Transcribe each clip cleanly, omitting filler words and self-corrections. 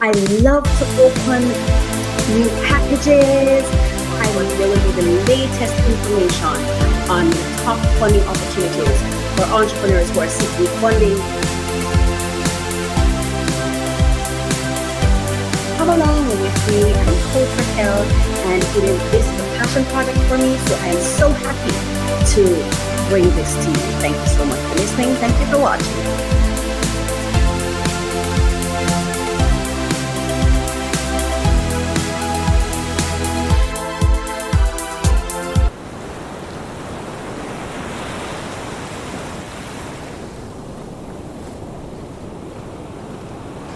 I love to open new packages. I want to deliver the latest information on top funding opportunities for entrepreneurs who are seeking funding. Come along with me. I'm Coach Raquel, and this is a passion project for me. So I am so happy to bring this to you. Thank you so much for listening. Thank you for watching.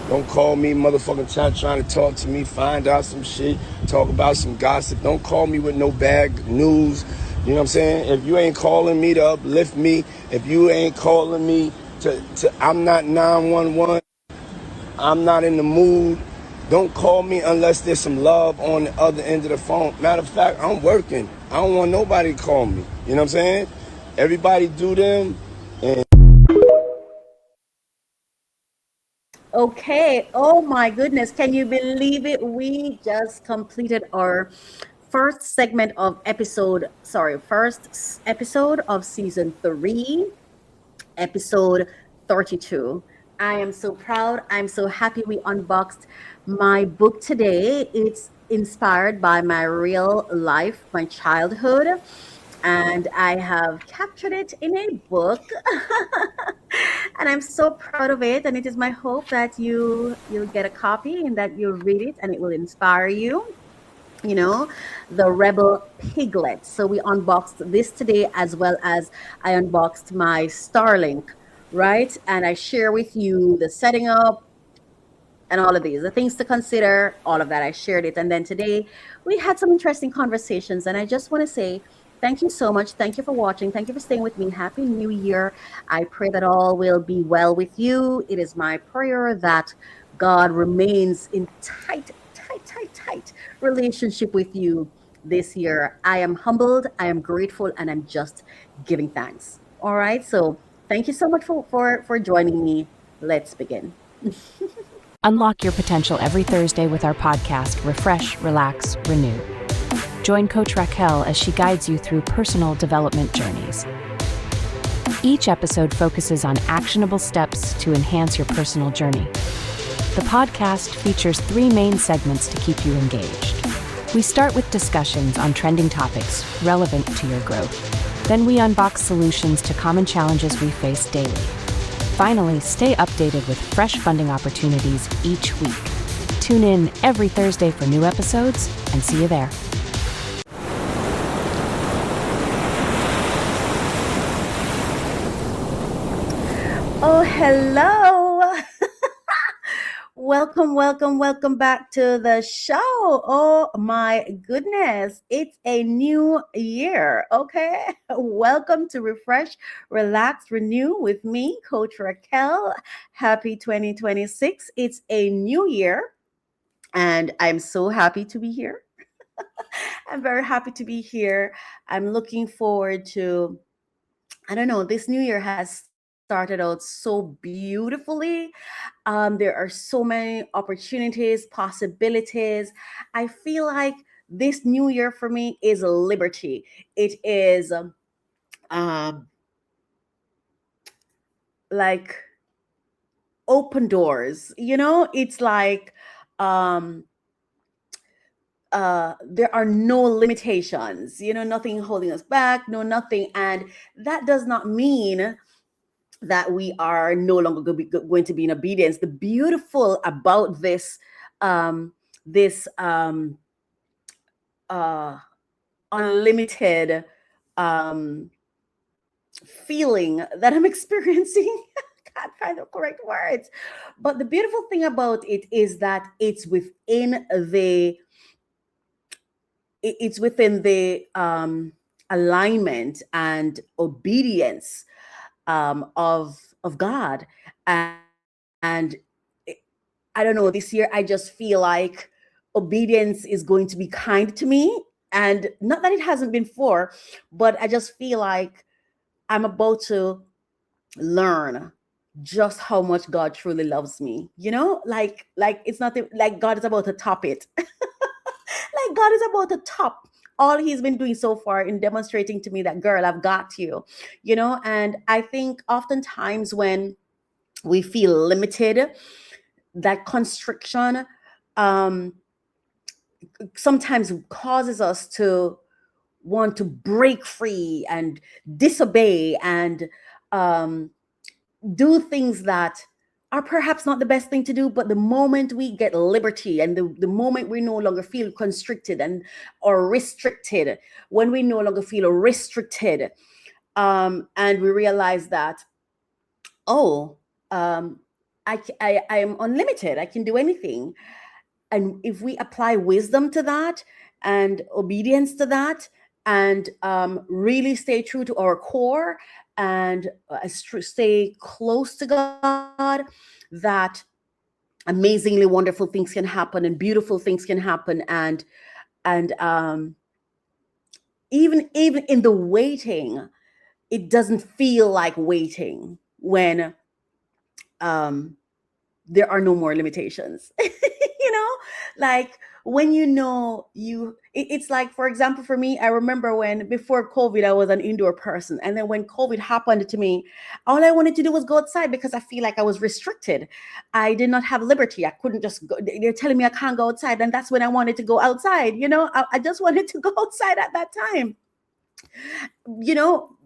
Don't call me motherfucking trying to talk to me, find out some shit, talk about some gossip. Don't call me with no bad news. You know what I'm saying? If you ain't calling me to uplift me, if you ain't calling me to I'm not 911, I'm not in the mood. Don't call me unless there's some love on the other end of the phone. Matter of fact, I'm working. I don't want nobody to call me. You know what I'm saying? Everybody do them. And Okay. Oh my goodness. Can you believe it? We just completed our first episode of season 3, episode 32. I am so proud. I'm so happy we unboxed my book today. It's inspired by my real life, my childhood, and I have captured it in a book. And I'm so proud of it. And it is my hope that you'll get a copy and that you'll read it and it will inspire you. You know, the Rebel Piglet. So we unboxed this today, as well as I unboxed my Starlink, right? And I share with you the setting up and all of these, the things to consider, all of that. I shared it. And then today we had some interesting conversations. And I just want to say thank you so much. Thank you for watching. Thank you for staying with me. Happy New Year. I pray that all will be well with you. It is my prayer that God remains in tight relationship with you this year. I am humbled, I am grateful, and I'm just giving thanks. All right. So thank you so much for joining me. Let's begin. Unlock your potential every Thursday with our podcast, Refresh, Relax, Renew. Join Coach Raquel as she guides you through personal development journeys. Each episode focuses on actionable steps to enhance your personal journey. The podcast features 3 main segments to keep you engaged. We start with discussions on trending topics relevant to your growth. Then we unbox solutions to common challenges we face daily. Finally, stay updated with fresh funding opportunities each week. Tune in every Thursday for new episodes, and see you there. Oh, hello. Welcome back to the show. Oh my goodness. It's a new year. Okay. Welcome to Refresh, Relax, Renew with me, Coach Raquel. Happy 2026. It's a new year and I'm so happy to be here. I'm very happy to be here. I'm looking forward to, I don't know, this new year has started out so beautifully. There are so many opportunities, possibilities. I feel like this new year for me is liberty. It is like open doors. You know, it's like there are no limitations. You know, nothing holding us back. No, nothing, and that does not mean that we are no longer going to be in obedience. The beautiful about this unlimited feeling that I'm experiencing. Can't find the correct words, but the beautiful thing about it is that it's within the alignment and obedience of God. And I don't know, this year I just feel like obedience is going to be kind to me. And not that it hasn't been before, but I just feel like I'm about to learn just how much God truly loves me. Like it's not like God is about to top it. Like God is about to top all he's been doing so far in demonstrating to me that, girl, I've got you. And I think oftentimes when we feel limited, that constriction um sometimes causes us to want to break free and disobey and um do things that are perhaps not the best thing to do. But the moment we get liberty, and the moment we no longer feel constricted and or restricted, when we no longer feel restricted, and we realize that, oh, um I am unlimited, I can do anything. And if we apply wisdom to that and obedience to that, and really stay true to our core, and stay close to God, that amazingly wonderful things can happen and beautiful things can happen. And even in the waiting, it doesn't feel like waiting when um there are no more limitations. Like when it's like, for example, for me, I remember when before COVID I was an indoor person, and then when COVID happened to me, all I wanted to do was go outside because I feel like I was restricted. I did not have liberty. I couldn't just go. They're telling me I can't go outside, and that's when I wanted to go outside. I just wanted to go outside at that time.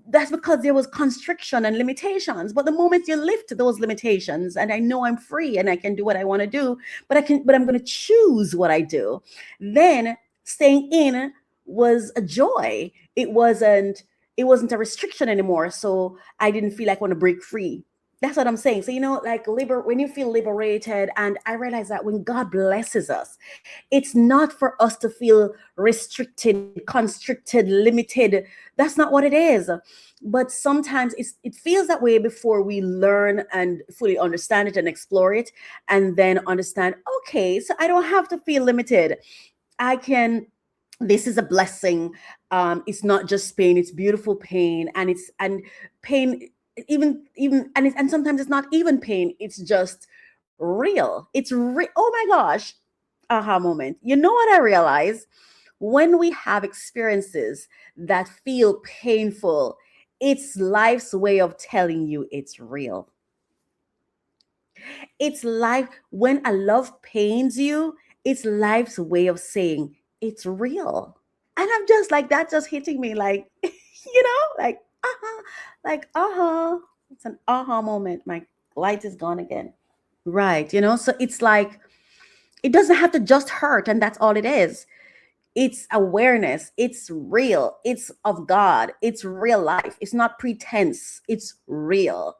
That's because there was constriction and limitations. But the moment you lift those limitations, and I know I'm free and I can do what I want to do, but I'm going to choose what I do, then staying in was a joy. It wasn't a restriction anymore. So I didn't feel like I want to break free. That's what I'm saying. So, like when you feel liberated, and I realize that when God blesses us, it's not for us to feel restricted, constricted, limited. That's not what it is. But sometimes it feels that way before we learn and fully understand it and explore it, and then understand, okay, so I don't have to feel limited. I can. This is a blessing. It's not just pain; it's beautiful pain, and pain. And sometimes it's not even pain. It's just real. Oh my gosh, aha moment. You know what I realize? When we have experiences that feel painful, it's life's way of telling you it's real. It's life. When a love pains you, it's life's way of saying it's real. And I'm just like, that just hitting me like, like, like, it's an aha moment. My light is gone again. Right. So it's like, it doesn't have to just hurt, and that's all it is. It's awareness. It's real. It's of God. It's real life. It's not pretense. It's real.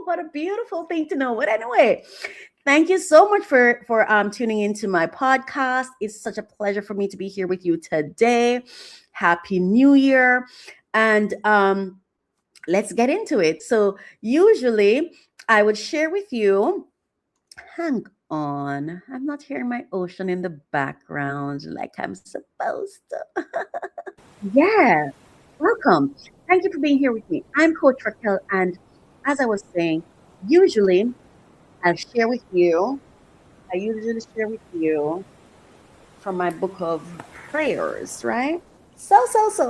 What a beautiful thing to know. But anyway, thank you so much for tuning into my podcast. It's such a pleasure for me to be here with you today. Happy New Year. And let's get into it. So usually I would share with you, hang on, I'm not hearing my ocean in the background like I'm supposed to. Yeah, welcome. Thank you for being here with me. I'm Coach Raquel, and as I was saying, usually I'll share with you, I usually share with you from my book of prayers, right? So,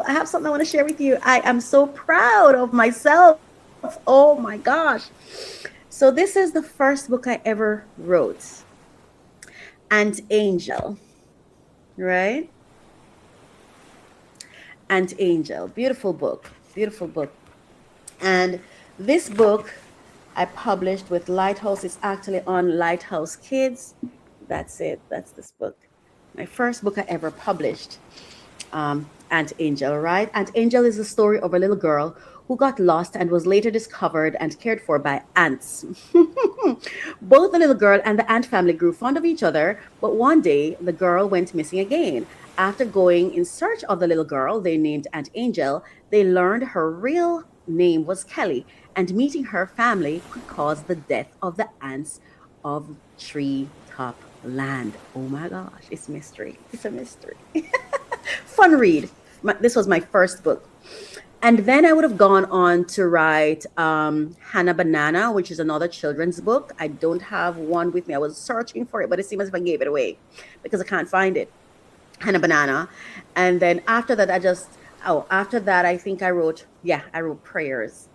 I have something I want to share with you. I am so proud of myself. Oh my gosh. So, this is the first book I ever wrote, And Angel, right? And Angel. Beautiful book. Beautiful book. And this book I published with Lighthouse. It's actually on Lighthouse Kids. That's it. That's this book. My first book I ever published. And Angel, right? And Angel is the story of a little girl who got lost and was later discovered and cared for by ants. Both the little girl and the ant family grew fond of each other, but one day the girl went missing again. After going in search of the little girl they named Aunt Angel, they learned her real name was Kelly, and meeting her family could cause the death of the ants of Treetop Land. Oh my gosh, it's mystery. It's a mystery. Fun read. This was my first book. And then I would have gone on to write Hannah Banana, which is another children's book. I don't have one with me. I was searching for it, but it seems as if I gave it away because I can't find it. Hannah Banana. And then after that, after that, I think I wrote prayers,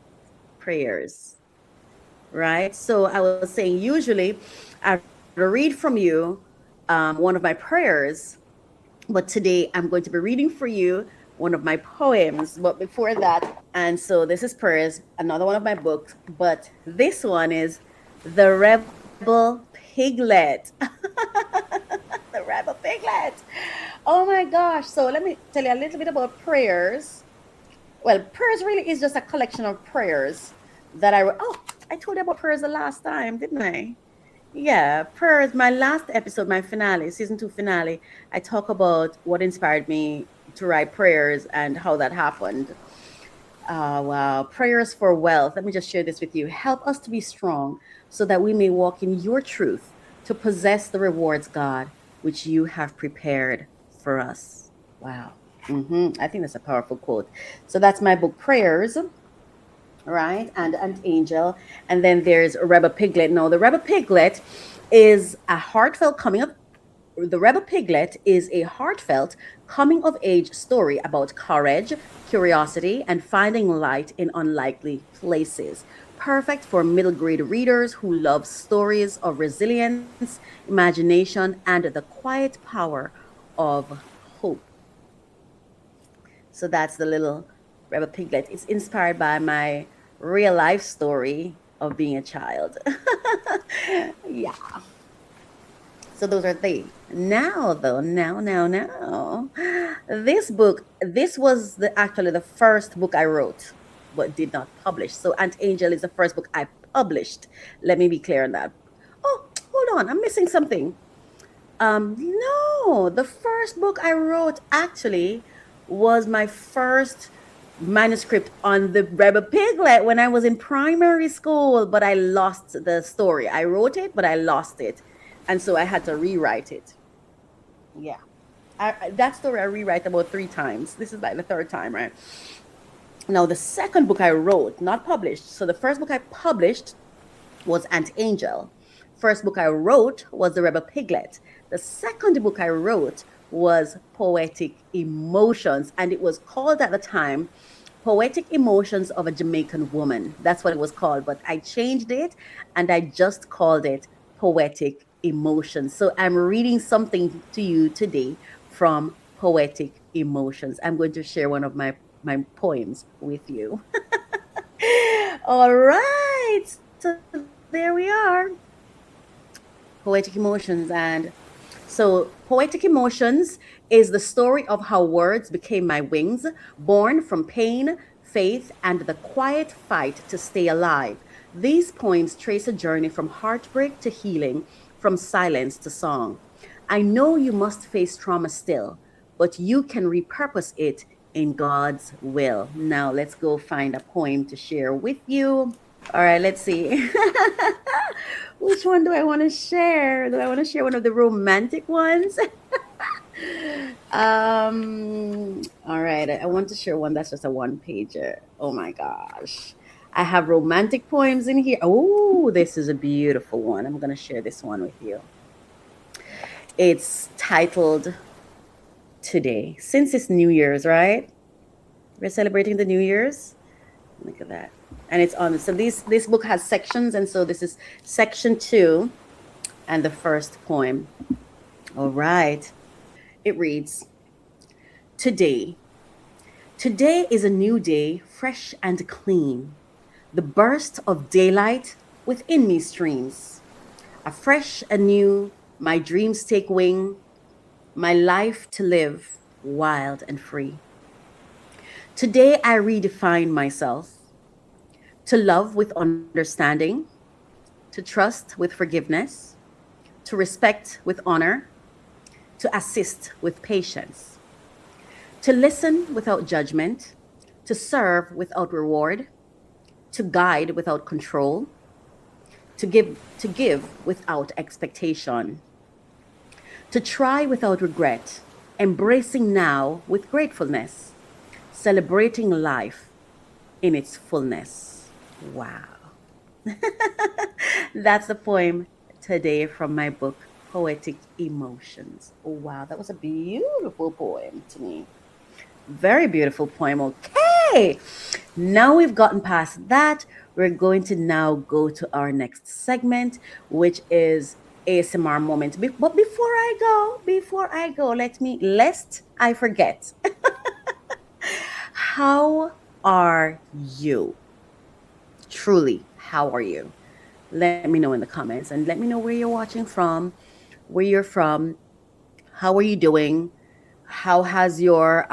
right? So I was saying, usually I read from you one of my prayers, but today I'm going to be reading for you one of my poems. But before that, and so this is prayers, another one of my books, but this one is The Rebel Piglet. The Rebel Piglet. Oh my gosh. So let me tell you a little bit about prayers. Well, prayers really is just a collection of prayers that I told you about prayers the last time, didn't I? Yeah, prayers. My last episode, my finale, season 2 finale, I talk about what inspired me to write prayers and how that happened. Wow. Prayers for wealth. Let me just share this with you. Help us to be strong so that we may walk in your truth to possess the rewards, God, which you have prepared for us. Wow. I think that's a powerful quote. So that's my book, Prayers, right? And Angel. And then there's Rebel Piglet. No, the Rebel Piglet is a heartfelt coming of the Rebel Piglet is a heartfelt coming of age story about courage, curiosity, and finding light in unlikely places. Perfect for middle grade readers who love stories of resilience, imagination, and the quiet power of hope. So that's the little Rebel Piglet. It's inspired by my real life story of being a child. Yeah. So those are they. Now, though, now. This was actually the first book I wrote, but did not publish. So Aunt Angel is the first book I published. Let me be clear on that. Oh, hold on, I'm missing something. No, the first book I wrote actually was my first manuscript on the Rebel Piglet when I was in primary school, but I lost the story. I wrote it, but I lost it. And so I had to rewrite it. Yeah. That story I rewrite about 3 times. This is like the 3rd time, right? Now, the second book I wrote, not published. So the first book I published was Aunt Angel. First book I wrote was The Rebel Piglet. The second book I wrote was Poetic Emotions, and it was called at the time Poetic Emotions of a Jamaican Woman. That's what it was called, but I changed it and I just called it Poetic Emotions. So I'm reading something to you today from Poetic Emotions. I'm going to share one of my poems with you. All right. So there we are. Poetic Emotions. And so Poetic Emotions is the story of how words became my wings, born from pain, faith, and the quiet fight to stay alive. These poems trace a journey from heartbreak to healing, from silence to song. I know you must face trauma still, but you can repurpose it in God's will. Now let's go find a poem to share with you. All right, let's see. Which one do I want to share? Do I want to share one of the romantic ones? All right, I want to share one that's just a 1-pager. Oh my gosh. I have romantic poems in here. Oh, this is a beautiful one. I'm going to share this one with you. It's titled Today. Since it's New Year's, right? We're celebrating the New Year's. Look at that. And it's on. So this book has sections. And so this is section 2 and the first poem. All right. It reads, Today. Today is a new day, fresh and clean. The burst of daylight within me streams. Afresh, anew, my dreams take wing, my life to live wild and free. Today I redefine myself to love with understanding, to trust with forgiveness, to respect with honor, to assist with patience, to listen without judgment, to serve without reward, to guide without control, to give without expectation, to try without regret, embracing now with gratefulness, celebrating life in its fullness. Wow. That's the poem today from my book, Poetic Emotions. Oh, wow. That was a beautiful poem to me. Very beautiful poem. Okay. Now we've gotten past that. We're going to now go to our next segment, which is ASMR moment. But before I go, lest I forget, how are you? Truly, how are you? Let me know in the comments and let me know where you're watching from, where you're from, how are you doing? How has your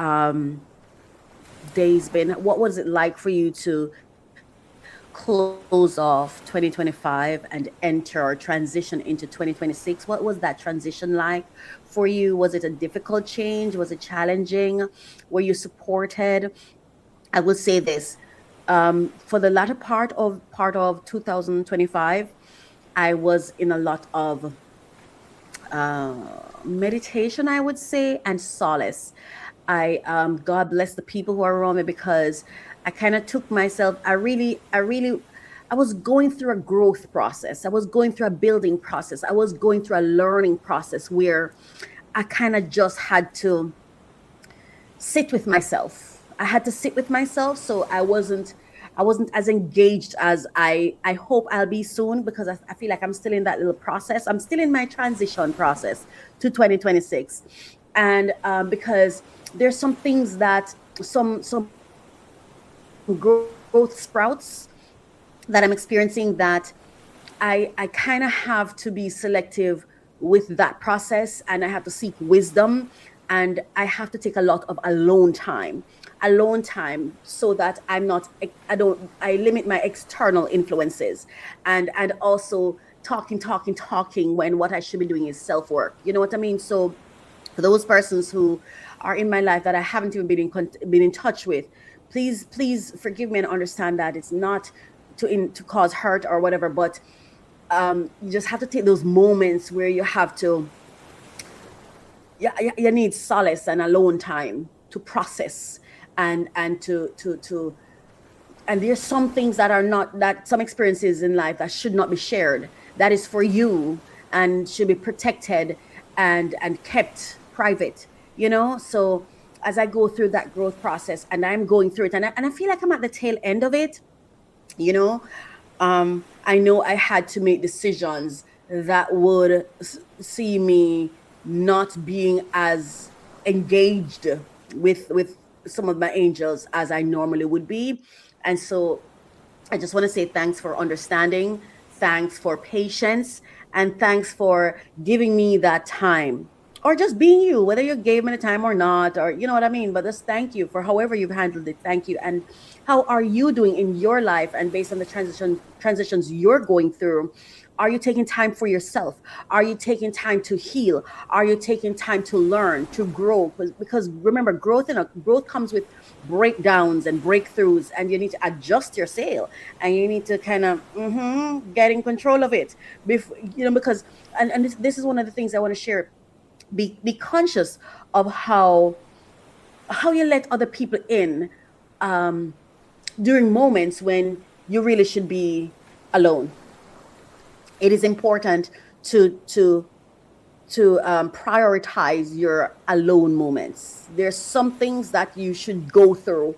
days been? What was it like for you to close off 2025 and enter or transition into 2026? What was that transition like for you? Was it a difficult change? Was it challenging? Were you supported? I will say this. For the latter part of 2025, I was in a lot of meditation, I would say, and solace. I God bless the people who are around me because I kind of took myself. I was going through a growth process. I was going through a building process. I was going through a learning process where I kind of just had to sit with myself. I had to sit with myself, so I wasn't as engaged as I hope I'll be soon because I feel like I'm still in that little process. I'm still in my transition process to 2026, and because there's some things that some growth sprouts that I'm experiencing that I kind of have to be selective with that process, and I have to seek wisdom, and I have to take a lot of alone time so that I limit my external influences, and also talking when what I should be doing is self-work. You know what I mean? So for those persons who are in my life that I haven't even been in touch with, please forgive me and understand that it's not to cause hurt or whatever, but you just have to take those moments where you have to, yeah, you need solace and alone time to process, and to and there's some things that are not, that some experiences in life that should not be shared, that is for you and should be protected and kept private, so as I go through that growth process and I'm going through it, and I feel like I'm at the tail end of it, you know I know I had to make decisions that would see me not being as engaged with some of my angels as I normally would be. And so I just want to say thanks for understanding, thanks for patience, and thanks for giving me that time, or just being you, whether you gave me the time or not, or you know what I mean. But just thank you for however you've handled it. Thank you. And how are you doing in your life? And based on the transitions you're going through, are you taking time for yourself? Are you taking time to heal? Are you taking time to learn, to grow? Because remember, growth comes with breakdowns and breakthroughs, and you need to adjust your sail, and you need to kind of get in control of it. Because and this is one of the things I want to share. Be conscious of how you let other people in during moments when you really should be alone. It is important to prioritize your alone moments. There's some things that you should go through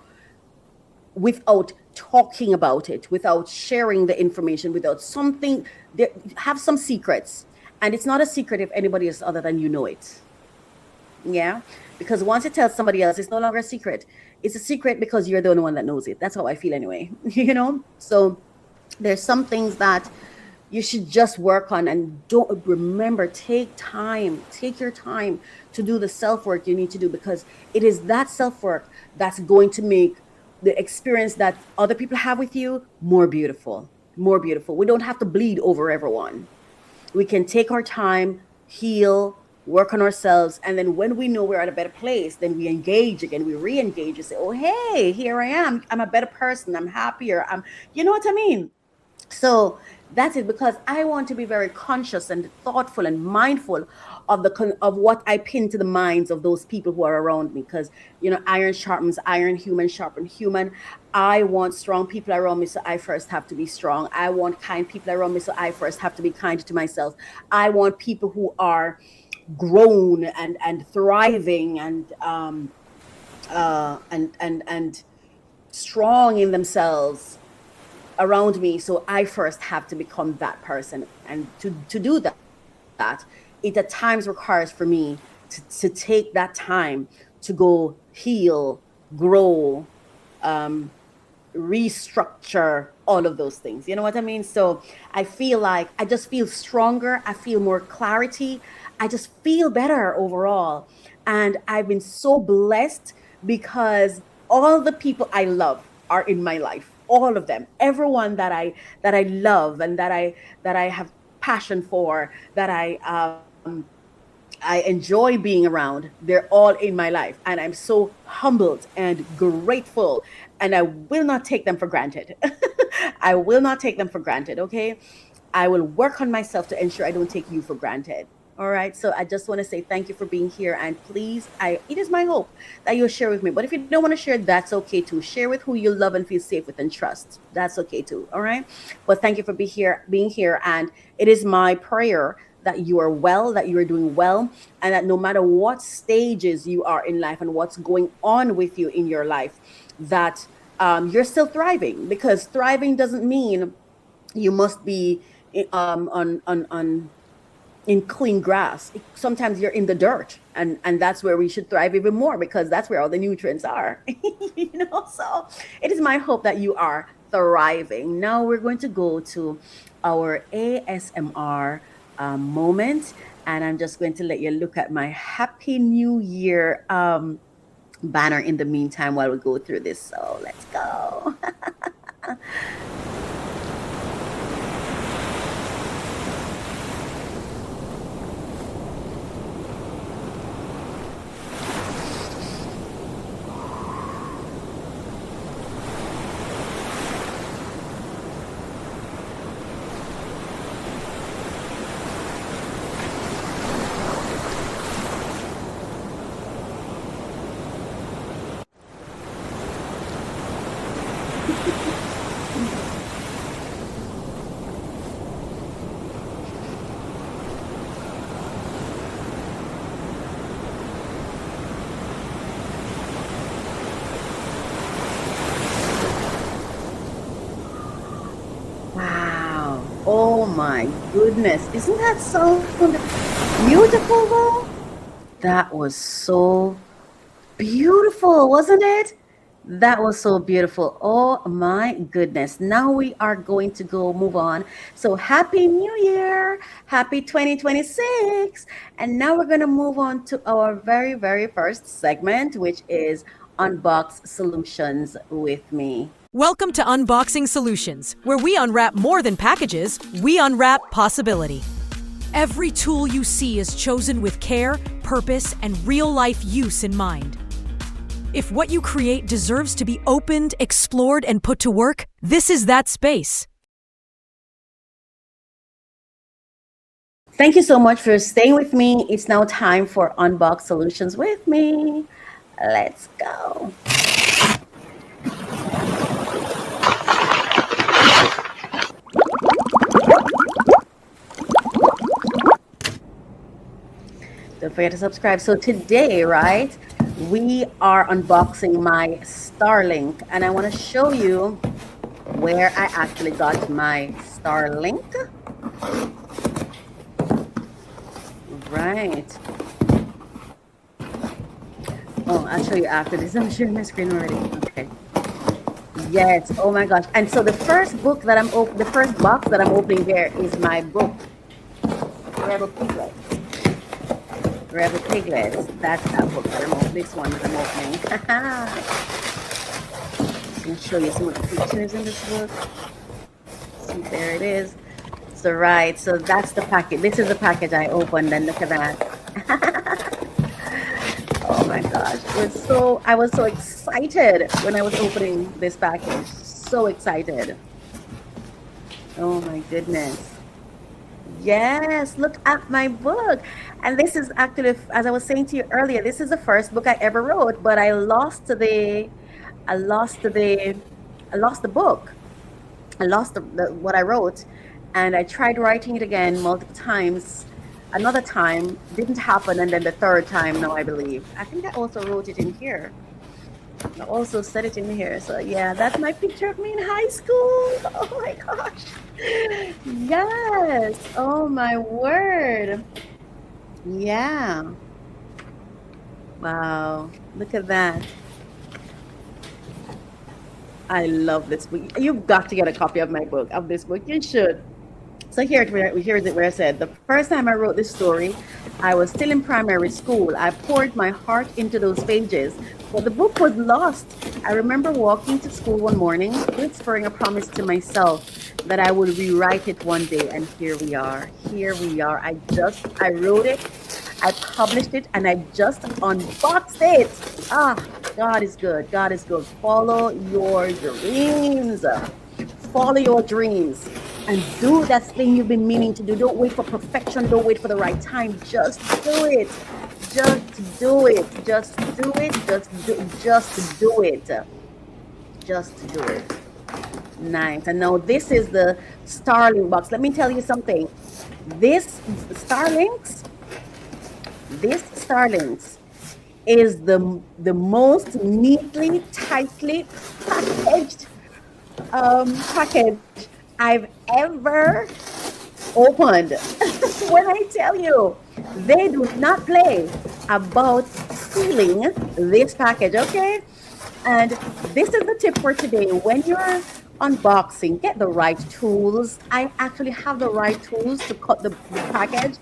without talking about it, without sharing the information, without something. Have some secrets, and it's not a secret if anybody else other than you know it. Yeah, because once you tell somebody else, it's no longer a secret. It's a secret because you're the only one that knows it. That's how I feel anyway. So there's some things that you should just work on, and don't remember, take your time to do the self-work you need to do, because it is that self-work that's going to make the experience that other people have with you more beautiful. We don't have to bleed over everyone. We can take our time, heal, work on ourselves, and then when we know we're at a better place, then we engage again, we re-engage and say, oh hey, here I am, I'm a better person, I'm happier, you know what I mean? So that's it, because I want to be very conscious and thoughtful and mindful of of what I pin to the minds of those people who are around me, because iron sharpens iron, human sharpen human. I want strong people around me, so I first have to be strong. I want kind people around me, so I first have to be kind to myself. I want people who are grown and thriving and strong in themselves around me, so I first have to become that person. And to do that, it at times requires for me to take that time to go heal, grow, um, restructure, all of those things. You know what I mean? So I feel like I just feel stronger. I feel more clarity. I just feel better overall. And I've been so blessed because all the people I love are in my life. All of them, everyone that I love and that I have passion for, that I enjoy being around, they're all in my life. And I'm so humbled and grateful. And I will not take them for granted. I will not take them for granted, okay? I will work on myself to ensure I don't take you for granted. All right. So I just want to say thank you for being here. And please, it is my hope that you'll share with me. But if you don't want to share, that's okay too. Share with who you love and feel safe with and trust. That's okay too. All right. But thank you for being here. And it is my prayer that you are well, that you are doing well, and that no matter what stages you are in life and what's going on with you in your life, that you're still thriving, because thriving doesn't mean you must be on in clean grass. Sometimes you're in the dirt, and that's where we should thrive even more, because that's where all the nutrients are. So it is my hope that you are thriving. Now we're going to go to our ASMR moment, and I'm just going to let you look at my Happy New Year banner in the meantime while we go through this. So let's go. Wow. Oh my goodness. Isn't that so beautiful though? That was so beautiful, wasn't it? That was so beautiful. Oh my goodness. Now we are going to go move on. So happy new year. Happy 2026. And now we're going to move on to our very, very first segment, which is Unbox Solutions with me. Welcome to Unboxing Solutions, where we unwrap more than packages, we unwrap possibility. Every tool you see is chosen with care, purpose, and real-life use in mind. If what you create deserves to be opened, explored, and put to work, this is that space. Thank you so much for staying with me. It's now time for Unbox Solutions with me. Let's go. Don't forget to subscribe. So today, right, we are unboxing my Starlink, and I want to show you where I actually got my Starlink. Right. Oh, I'll show you after this. I'm sharing my screen already. Okay. Yes. Oh my gosh. And so the first book that the first box that I'm opening there is my book, Rebel Piglet. Rebel Piglet. That's that book that I'm opening. This one that I'm opening. I'm going to show you some of the pictures in this book. See, there it is. So right, so that's the package. This is the package I opened, and look at that. Oh my gosh, I was so excited when I was opening this package. So excited. Oh my goodness. Yes, look at my book. And this is actually, as I was saying to you earlier, this is the first book I ever wrote, but I lost the, I lost the book. I lost what I wrote, and I tried writing it again multiple times. Another time didn't happen, and then the third time, now I believe. I think I also wrote it in here. I also said it in here. So yeah, that's my picture of me in high school. Oh my gosh. Yes. Oh my word. Yeah. Wow. Look at that. I love this book. You've got to get a copy of my book, of this book. You should. So here's it where I said, the first time I wrote this story, I was still in primary school. I poured my heart into those pages, but the book was lost. I remember walking to school one morning, whispering a promise to myself that I would rewrite it one day, and here we are. Here we are. I wrote it, I published it, and I just unboxed it. Ah, God is good. God is good. Follow your dreams. Follow your dreams and do that thing you've been meaning to do. Don't wait for perfection. Don't wait for the right time. Just do it. Just do it. Just do it. Just do it. Just do it. Nice. And now this is the Starlink box. Let me tell you something. This Starlinks is the most neatly, tightly packaged package I've ever opened. When I tell you, they do not play about stealing this package, okay? And this is the tip for today. When you're unboxing, get the right tools. I actually have the right tools to cut the package,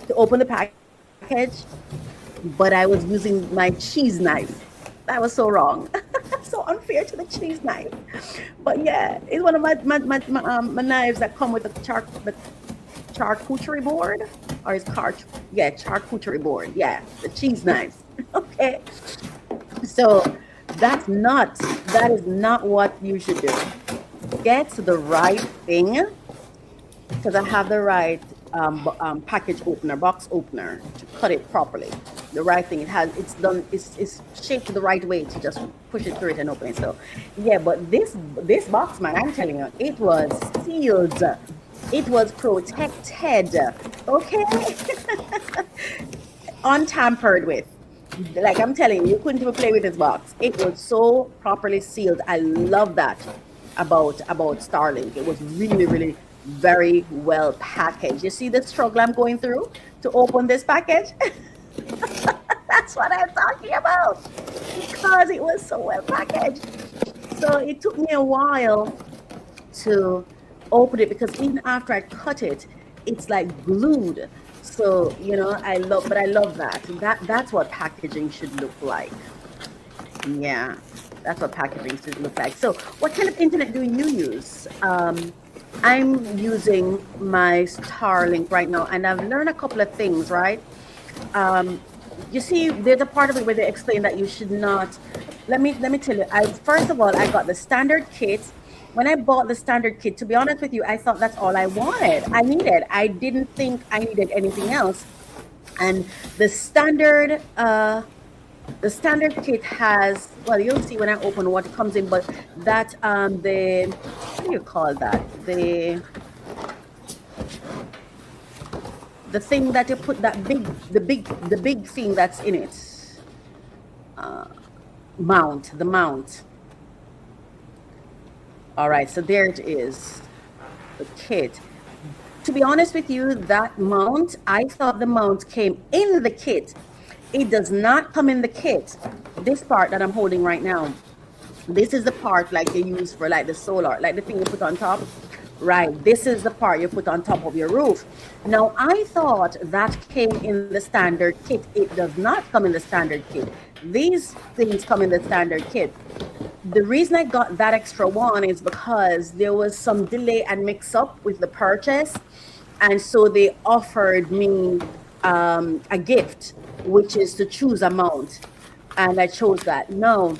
to open the package, but I was using my cheese knife. That was so wrong. So unfair to the cheese knife. But yeah, it's one of my knives that come with the charcuterie board, or is charcuterie board. Yeah, the cheese knives. Okay. So that is not what you should do. Get the right thing, because I have the right package opener, box opener, to cut it properly. The right thing. It's shaped the right way to just push it through it and open it. So yeah, but this box, man, I'm telling you, it was sealed. It was protected. Okay. Untampered with. Like I'm telling you, you couldn't even play with this box. It was so properly sealed. I love that about Starlink. It was really, really very well packaged. You see the struggle I'm going through to open this package? That's what I'm talking about, because it was so well packaged. So it took me a while to open it, because even after I cut it, it's like glued. So I love that. That's what packaging should look like. Yeah, that's what packaging should look like. So what kind of internet do you use? I'm using my Starlink right now, and I've learned a couple of things, right? You see, there's a part of it where they explain that you should not. Let me tell you. First of all, I got the standard kit. When I bought the standard kit, to be honest with you, I thought that's all I wanted. I didn't think I needed anything else. And the standard kit has, well, you'll see when I open what comes in, but that what do you call that? The thing that you put, the big thing that's in it. The mount. All right, so there it is, the kit. To be honest with you, that mount, I thought the mount came in the kit. It does not come in the kit. This part that I'm holding right now, this is the part like they use for like the solar, like the thing you put on top. Right, this is the part you put on top of your roof. Now, I thought that came in the standard kit. It does not come in the standard kit. These things come in the standard kit. The reason I got that extra one is because there was some delay and mix up with the purchase. And so they offered me a gift, which is to choose a mount. And I chose that. No,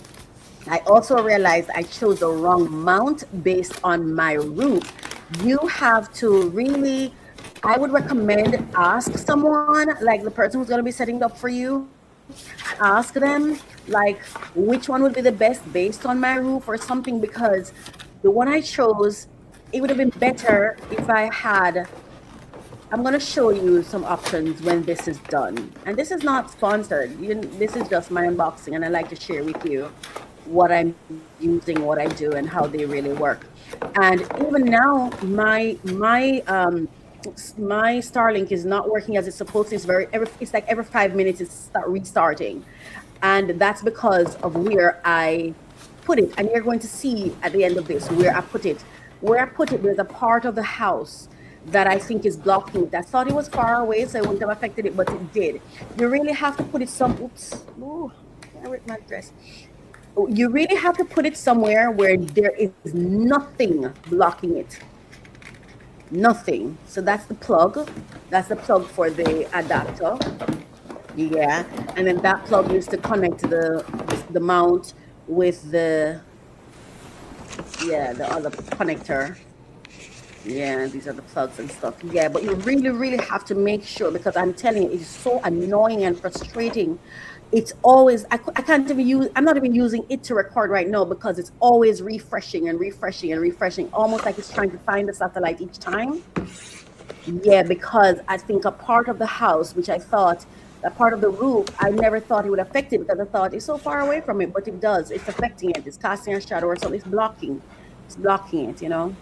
I also realized I chose the wrong mount based on my roof. you have to really, I would recommend ask someone, like the person who's going to be setting it up for you, ask them like which one would be the best based on my roof or something, because the one I chose, it would have been better if I had. I'm going to show you some options when this is done. And this is not sponsored. This is just my unboxing, and I like to share with you what I'm using, what I do, and how they really work. And even now, my Starlink is not working as it's supposed to. It's like every 5 minutes it's restarting, and that's because of where I put it. And you're going to see at the end of this where I put it. Where I put it, there's a part of the house that I think is blocking it. I thought it was far away, so it wouldn't have affected it, but it did. You really have to put it oops. Oh, I ripped my dress. You really have to put it somewhere where there is nothing blocking it. Nothing. So that's the plug. That's the plug for the adapter. Yeah. And then that plug is to connect the mount with the other connector. Yeah, these are the plugs and stuff. Yeah, but you really, really have to make sure, because I'm telling you, it's so annoying and frustrating. It's always, I can't even use, I'm not even using it to record right now because it's always refreshing and refreshing and refreshing, almost like it's trying to find the satellite each time. Yeah, because I think a part of the house, which I thought, a part of the roof, I never thought it would affect it, because I thought it's so far away from it, but it does. It's affecting it. It's casting a shadow or something. It's blocking it, you know?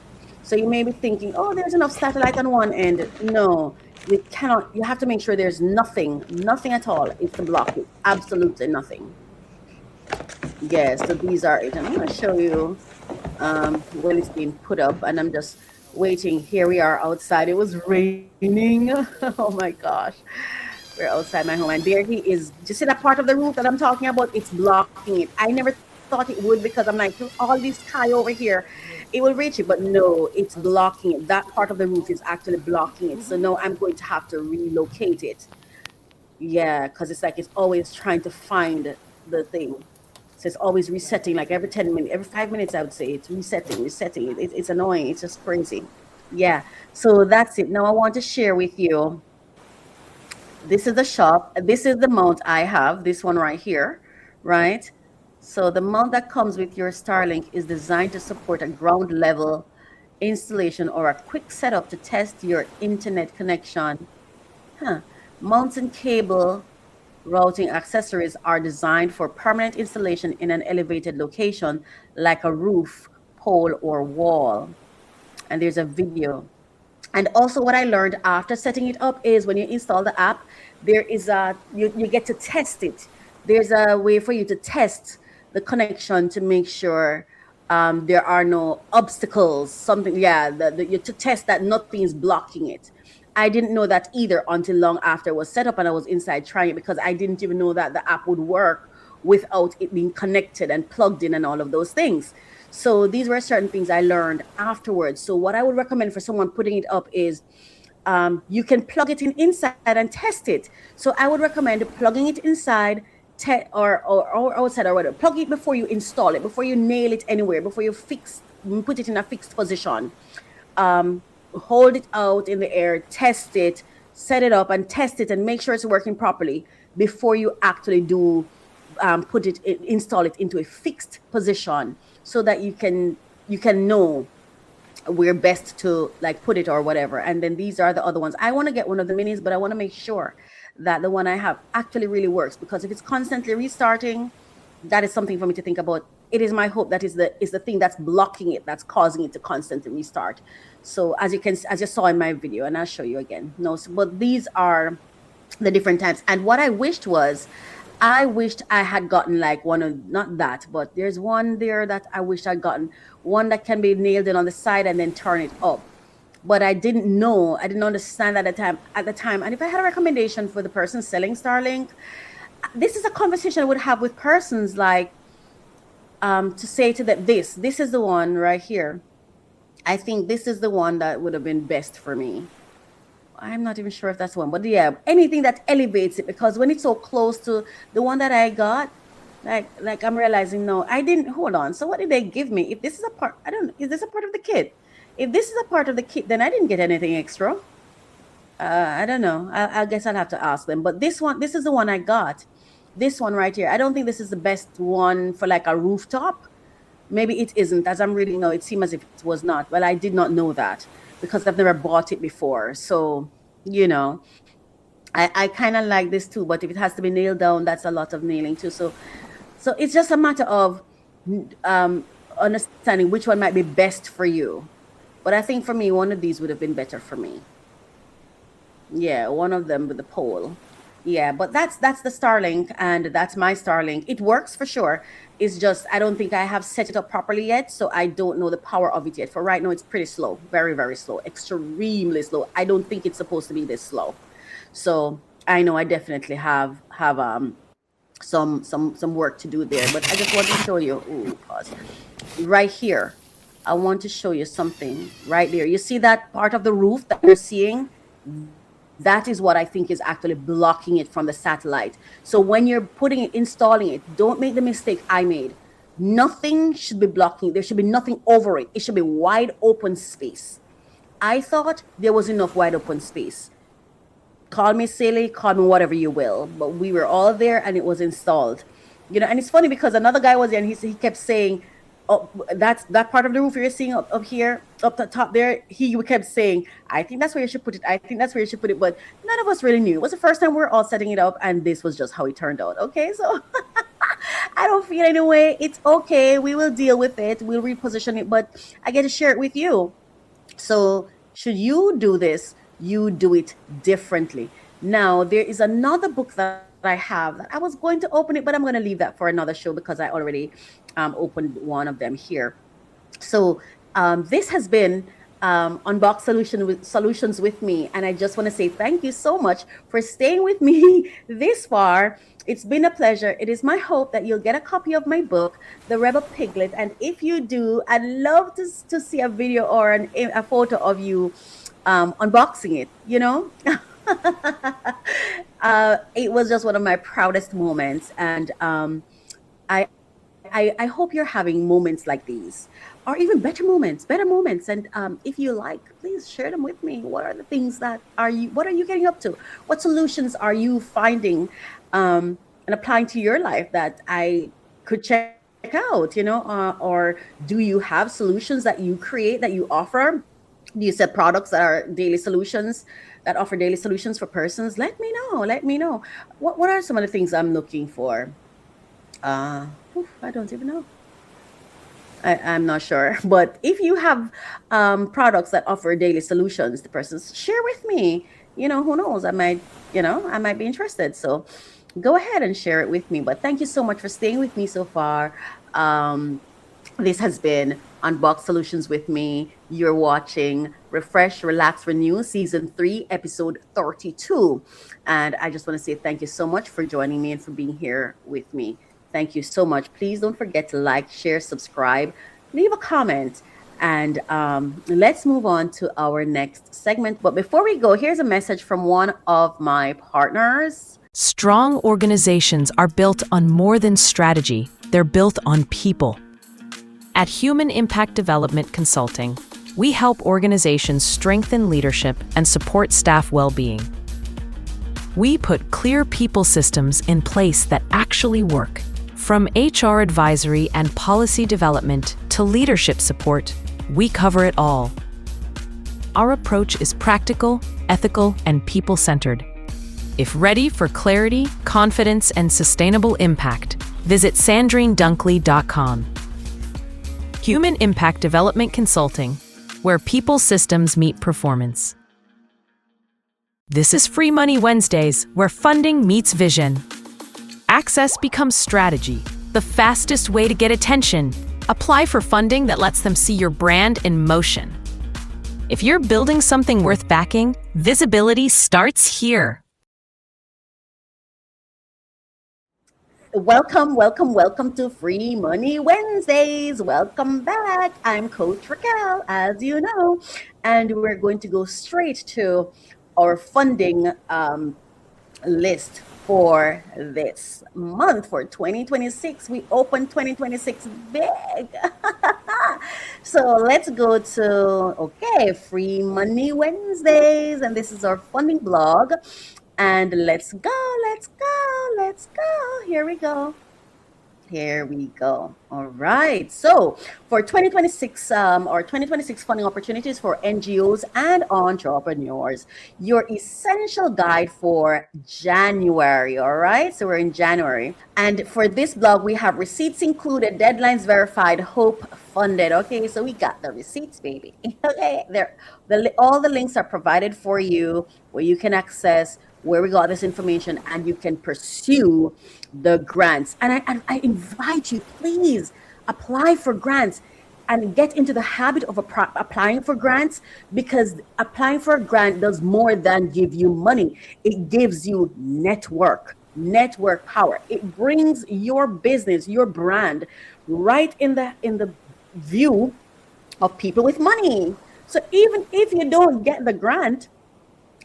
So you may be thinking, oh, there's enough satellite on one end. No, you cannot. You have to make sure there's nothing at all is to block it. Absolutely nothing. Yeah, so these are it. And I'm going to show you when it's being put up. And I'm just waiting. Here we are outside. It was raining. Oh my gosh. We're outside my home. And there he is. Just see that part of the roof that I'm talking about? It's blocking it. I never thought it would, because I'm like, all this sky over here, it will reach it, but no, it's blocking it. That part of the roof is actually blocking it. So now I'm going to have to relocate it. Yeah, because it's like it's always trying to find the thing. So it's always resetting, like every 10 minutes, every 5 minutes, I would say it's resetting. It's annoying. It's just crazy. Yeah. So that's it. Now I want to share with you. This is the shop. This is the mount I have. This one right here, right? So the mount that comes with your Starlink is designed to support a ground level installation or a quick setup to test your internet connection. Mounts and cable routing accessories are designed for permanent installation in an elevated location like a roof, pole, or wall. And there's a video. And also what I learned after setting it up is when you install the app, there is you get to test it. There's a way for you to test the connection to make sure there are no obstacles, something, to test that nothing is blocking it. I didn't know that either until long after it was set up and I was inside trying it, because I didn't even know that the app would work without it being connected and plugged in and all of those things. So these were certain things I learned afterwards. So what I would recommend for someone putting it up is you can plug it in inside and test it. So I would recommend plugging it inside or outside or whatever. Plug it before you install it, before you nail it anywhere, before you put it in a fixed position. Hold it out in the air, test it, set it up and test it and make sure it's working properly before you actually do install it into a fixed position, so that you can know where best to like put it or whatever. And then these are the other ones. I want to get one of the minis, but I want to make sure that the one I have actually really works, because if it's constantly restarting, that is something for me to think about. It is my hope that is the thing that's blocking it, that's causing it to constantly restart. So as you saw in my video, and I'll show you again. But these are the different types. And what I wished I had gotten like one of, not that, but there's one there that I wished I'd gotten, one that can be nailed in on the side and then turn it up. But I didn't understand at the time. And if I had a recommendation for the person selling Starlink, this is a conversation I would have with persons, like to say to them, this is the one right here. I think this is the one that would have been best for me. I'm not even sure if that's one, but yeah, anything that elevates it, because when it's so close to the one that I got, like I'm realizing, no, I didn't, hold on. So what did they give me? If this is a part, I don't know, is this a part of the kit? If this is a part of the kit, then I didn't get anything extra. I don't know. I guess I'll have to ask them. But this is the one I got. This one right here. I don't think this is the best one for like a rooftop. Maybe it isn't. As I'm reading now, it seems as if it was not. Well, I did not know that because I've never bought it before. So, you know, I kind of like this too. But if it has to be nailed down, that's a lot of nailing too. So it's just a matter of understanding which one might be best for you. But I think for me, one of these would have been better for me. Yeah, one of them with the pole. Yeah, but that's the Starlink, and that's my Starlink. It works for sure. It's just I don't think I have set it up properly yet, so I don't know the power of it yet. For right now, it's pretty slow, very, very slow, extremely slow. I don't think it's supposed to be this slow. So I know I definitely have some work to do there. But I just want to show you. Ooh, pause. Right here, I want to show you something right there. You see that part of the roof that you're seeing? That is what I think is actually blocking it from the satellite. So when you're putting it, installing it, don't make the mistake I made. Nothing should be blocking. There should be nothing over it. It should be wide open space. I thought there was enough wide open space. Call me silly, call me whatever you will, but we were all there and it was installed. You know, and it's funny because another guy was there and he kept saying, oh, that's that part of the roof you're seeing up here, up the top there. He kept saying, I think that's where you should put it. I think that's where you should put it. But none of us really knew. It was the first time we were all setting it up, and this was just how it turned out. Okay, so I don't feel any way. It's okay. We will deal with it. We'll reposition it, but I get to share it with you. So should you do this, you do it differently. Now, there is another book that I have that I was going to open it, but I'm going to leave that for another show because I already opened one of them here. So this has been Unbox Solutions with me, and I just want to say thank you so much for staying with me this far. It's been a pleasure. It is my hope that you'll get a copy of my book, The Rebel Piglet, and if you do, I'd love to see a video or a photo of you unboxing it, you know. It was just one of my proudest moments, and I hope you're having moments like these, or even better moments. And if you like, please share them with me. What are the things what are you getting up to? What solutions are you finding and applying to your life that I could check out, you know, or do you have solutions that you create, that you offer? Do you set products that are daily solutions, that offer daily solutions for persons? Let me know. What are some of the things I'm looking for? I don't even know. I'm not sure. But if you have products that offer daily solutions to persons, share with me. You know, who knows? I might be interested. So go ahead and share it with me. But thank you so much for staying with me so far. This has been Unbox Solutions with me. You're watching Refresh, Relax, Renew, Season 3, Episode 32. And I just want to say thank you so much for joining me and for being here with me. Thank you so much. Please don't forget to like, share, subscribe, leave a comment, and let's move on to our next segment. But before we go, here's a message from one of my partners. Strong organizations are built on more than strategy, they're built on people. At Human Impact Development Consulting, we help organizations strengthen leadership and support staff well-being. We put clear people systems in place that actually work. From HR advisory and policy development to leadership support, we cover it all. Our approach is practical, ethical, and people-centered. If ready for clarity, confidence, and sustainable impact, visit sandrinedunkley.com. Human Impact Development Consulting, where people systems meet performance. This is Free Money Wednesdays, where funding meets vision. Access becomes strategy, the fastest way to get attention. Apply for funding that lets them see your brand in motion. If you're building something worth backing, visibility starts here. Welcome to Free Money Wednesdays. Welcome back. I'm Coach Raquel, as you know, and we're going to go straight to our funding list for this month for 2026. We opened 2026 big. So let's go to, okay, Free Money Wednesdays. And this is our funding blog. And let's go, let's go, let's go. Here we go. Here we go. All right. So for 2026 or 2026 funding opportunities for NGOs and entrepreneurs, your essential guide for January. All right. So we're in January. And for this blog, we have receipts included, deadlines verified, hope funded. Okay. So we got the receipts, baby. Okay. All the links are provided for you where you can access where we got this information and you can pursue the grants. And I invite you, please apply for grants and get into the habit of applying for grants, because applying for a grant does more than give you money. It gives you network power. It brings your business, your brand right in the view of people with money. So even if you don't get the grant,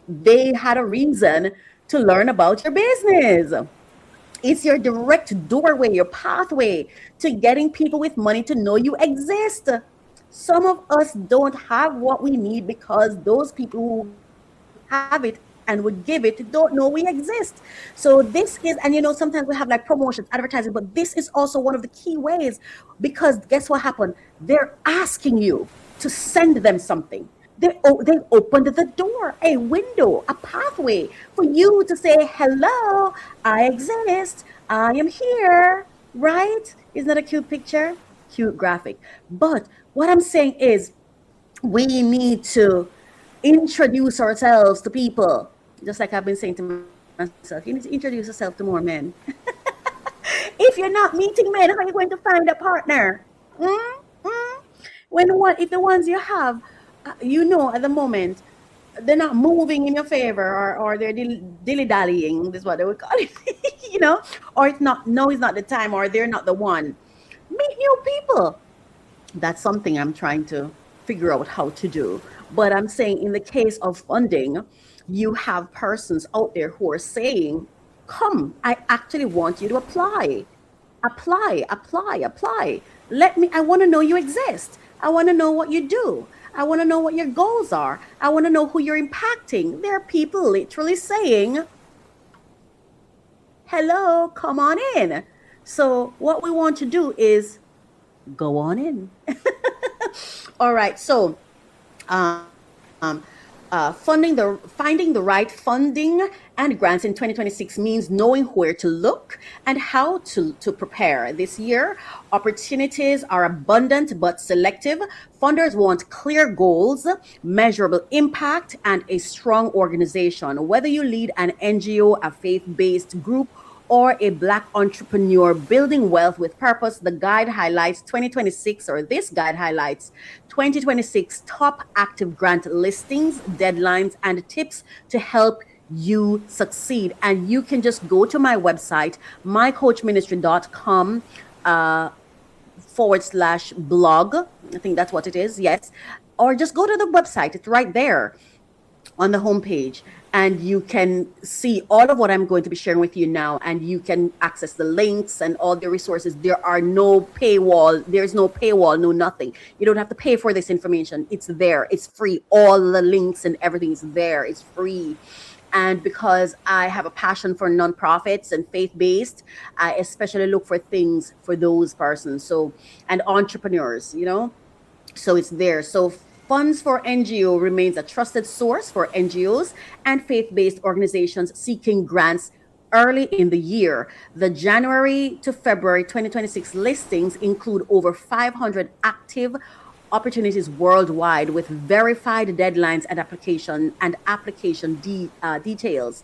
they had a reason to learn about your business. It's your direct doorway, your pathway to getting people with money to know you exist. Some of us don't have what we need because those people who have it and would give it don't know we exist. So this is, and sometimes we have like promotions, advertising, but this is also one of the key ways, because guess what happened? They're asking you to send them something. They opened the door, a window, a pathway for you to say, hello, I exist, I am here, right? Isn't that a cute picture? Cute graphic. But what I'm saying is we need to introduce ourselves to people. Just like I've been saying to myself, you need to introduce yourself to more men. If you're not meeting men, how are you going to find a partner? If the ones you have, at the moment, they're not moving in your favor, or they're dilly-dallying, this is what they would call it, or it's not the time, or they're not the one. Meet new people. That's something I'm trying to figure out how to do. But I'm saying in the case of funding, you have persons out there who are saying, come, I actually want you to apply. Apply. I want to know you exist. I want to know what you do. I want to know what your goals are. I want to know who you're impacting. There are people literally saying, hello, come on in. So what we want to do is go on in. All right. So finding the right funding and grants in 2026 means knowing where to look and how to prepare. This year, opportunities are abundant but selective. Funders want clear goals, measurable impact, and a strong organization. Whether you lead an NGO, a faith-based group, or a Black entrepreneur building wealth with purpose, this guide highlights 2026 top active grant listings, deadlines, and tips to help you succeed. And you can just go to my website, mycoachministry.com /blog. I think that's what it is. Yes. Or just go to the website. It's right there on the homepage. And you can see all of what I'm going to be sharing with you now, and you can access the links and all the resources. There are no paywall. There's no paywall, no nothing. You don't have to pay for this information. It's there. It's free. All the links and everything is there. It's free. And because I have a passion for nonprofits and faith-based, I especially look for things for those persons. And entrepreneurs, so it's there. So Funds for NGO remains a trusted source for NGOs and faith-based organizations seeking grants early in the year. The January to February 2026 listings include over 500 active opportunities worldwide with verified deadlines and application details.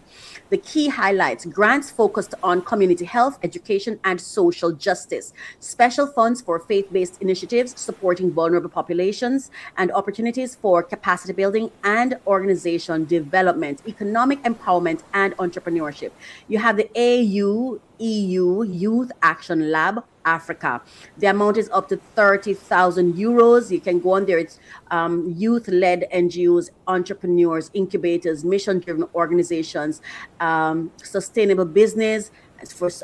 The key highlights: grants focused on community health, education, and social justice, special funds for faith-based initiatives supporting vulnerable populations, and opportunities for capacity building and organization development, economic empowerment, and entrepreneurship. You have the AU EU Youth Action Lab Africa. The amount is up to 30,000 euros. You can go on there. It's youth-led NGOs, entrepreneurs, incubators, mission-driven organizations, sustainable business,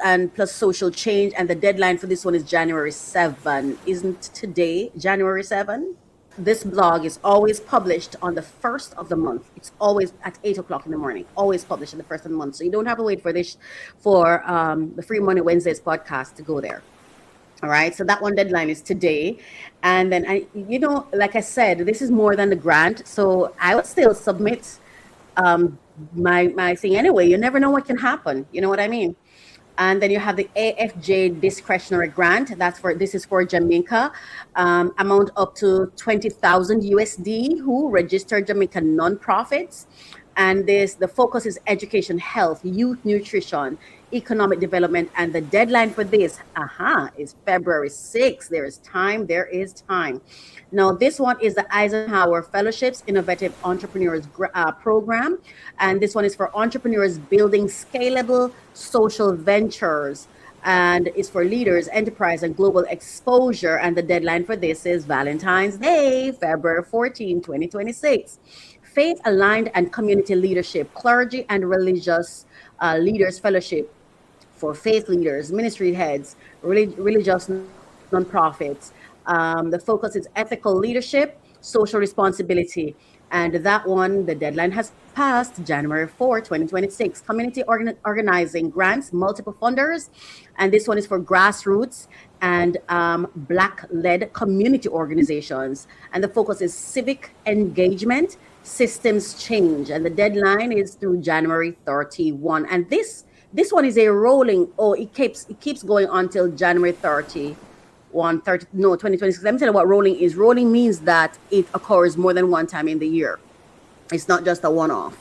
and plus social change, and the deadline for this one is January 7. Isn't today January 7? This blog is always published on the first of the month. It's always at 8 o'clock in the morning, always published on the first of the month. So you don't have to wait for the Free Money Wednesdays podcast to go there. All right. So that one deadline is today. And then like I said, this is more than the grant. So I would still submit my thing anyway. You never know what can happen. You know what I mean? And then you have the AFJ discretionary grant. This is for Jamaica. Amount up to 20,000 USD who registered Jamaican nonprofits. And the focus is education, health, youth nutrition, economic development. And the deadline for this, is February 6th. There is time. Now, this one is the Eisenhower Fellowships Innovative Entrepreneurs Program. And this one is for entrepreneurs building scalable social ventures. And it's for leaders, enterprise, and global exposure. And the deadline for this is Valentine's Day, February 14, 2026. Faith Aligned and Community Leadership, Clergy and Religious Leaders Fellowship for faith leaders, ministry heads, religious nonprofits. The focus is ethical leadership, social responsibility. And that one, the deadline has passed, January 4, 2026. Community organizing grants, multiple funders. And this one is for grassroots and Black-led community organizations. And the focus is civic engagement, systems change. And the deadline is through January 31. And this one is a rolling, it keeps going until January 2026. Let me tell you what rolling is. Rolling means that it occurs more than one time in the year. It's not just a one-off.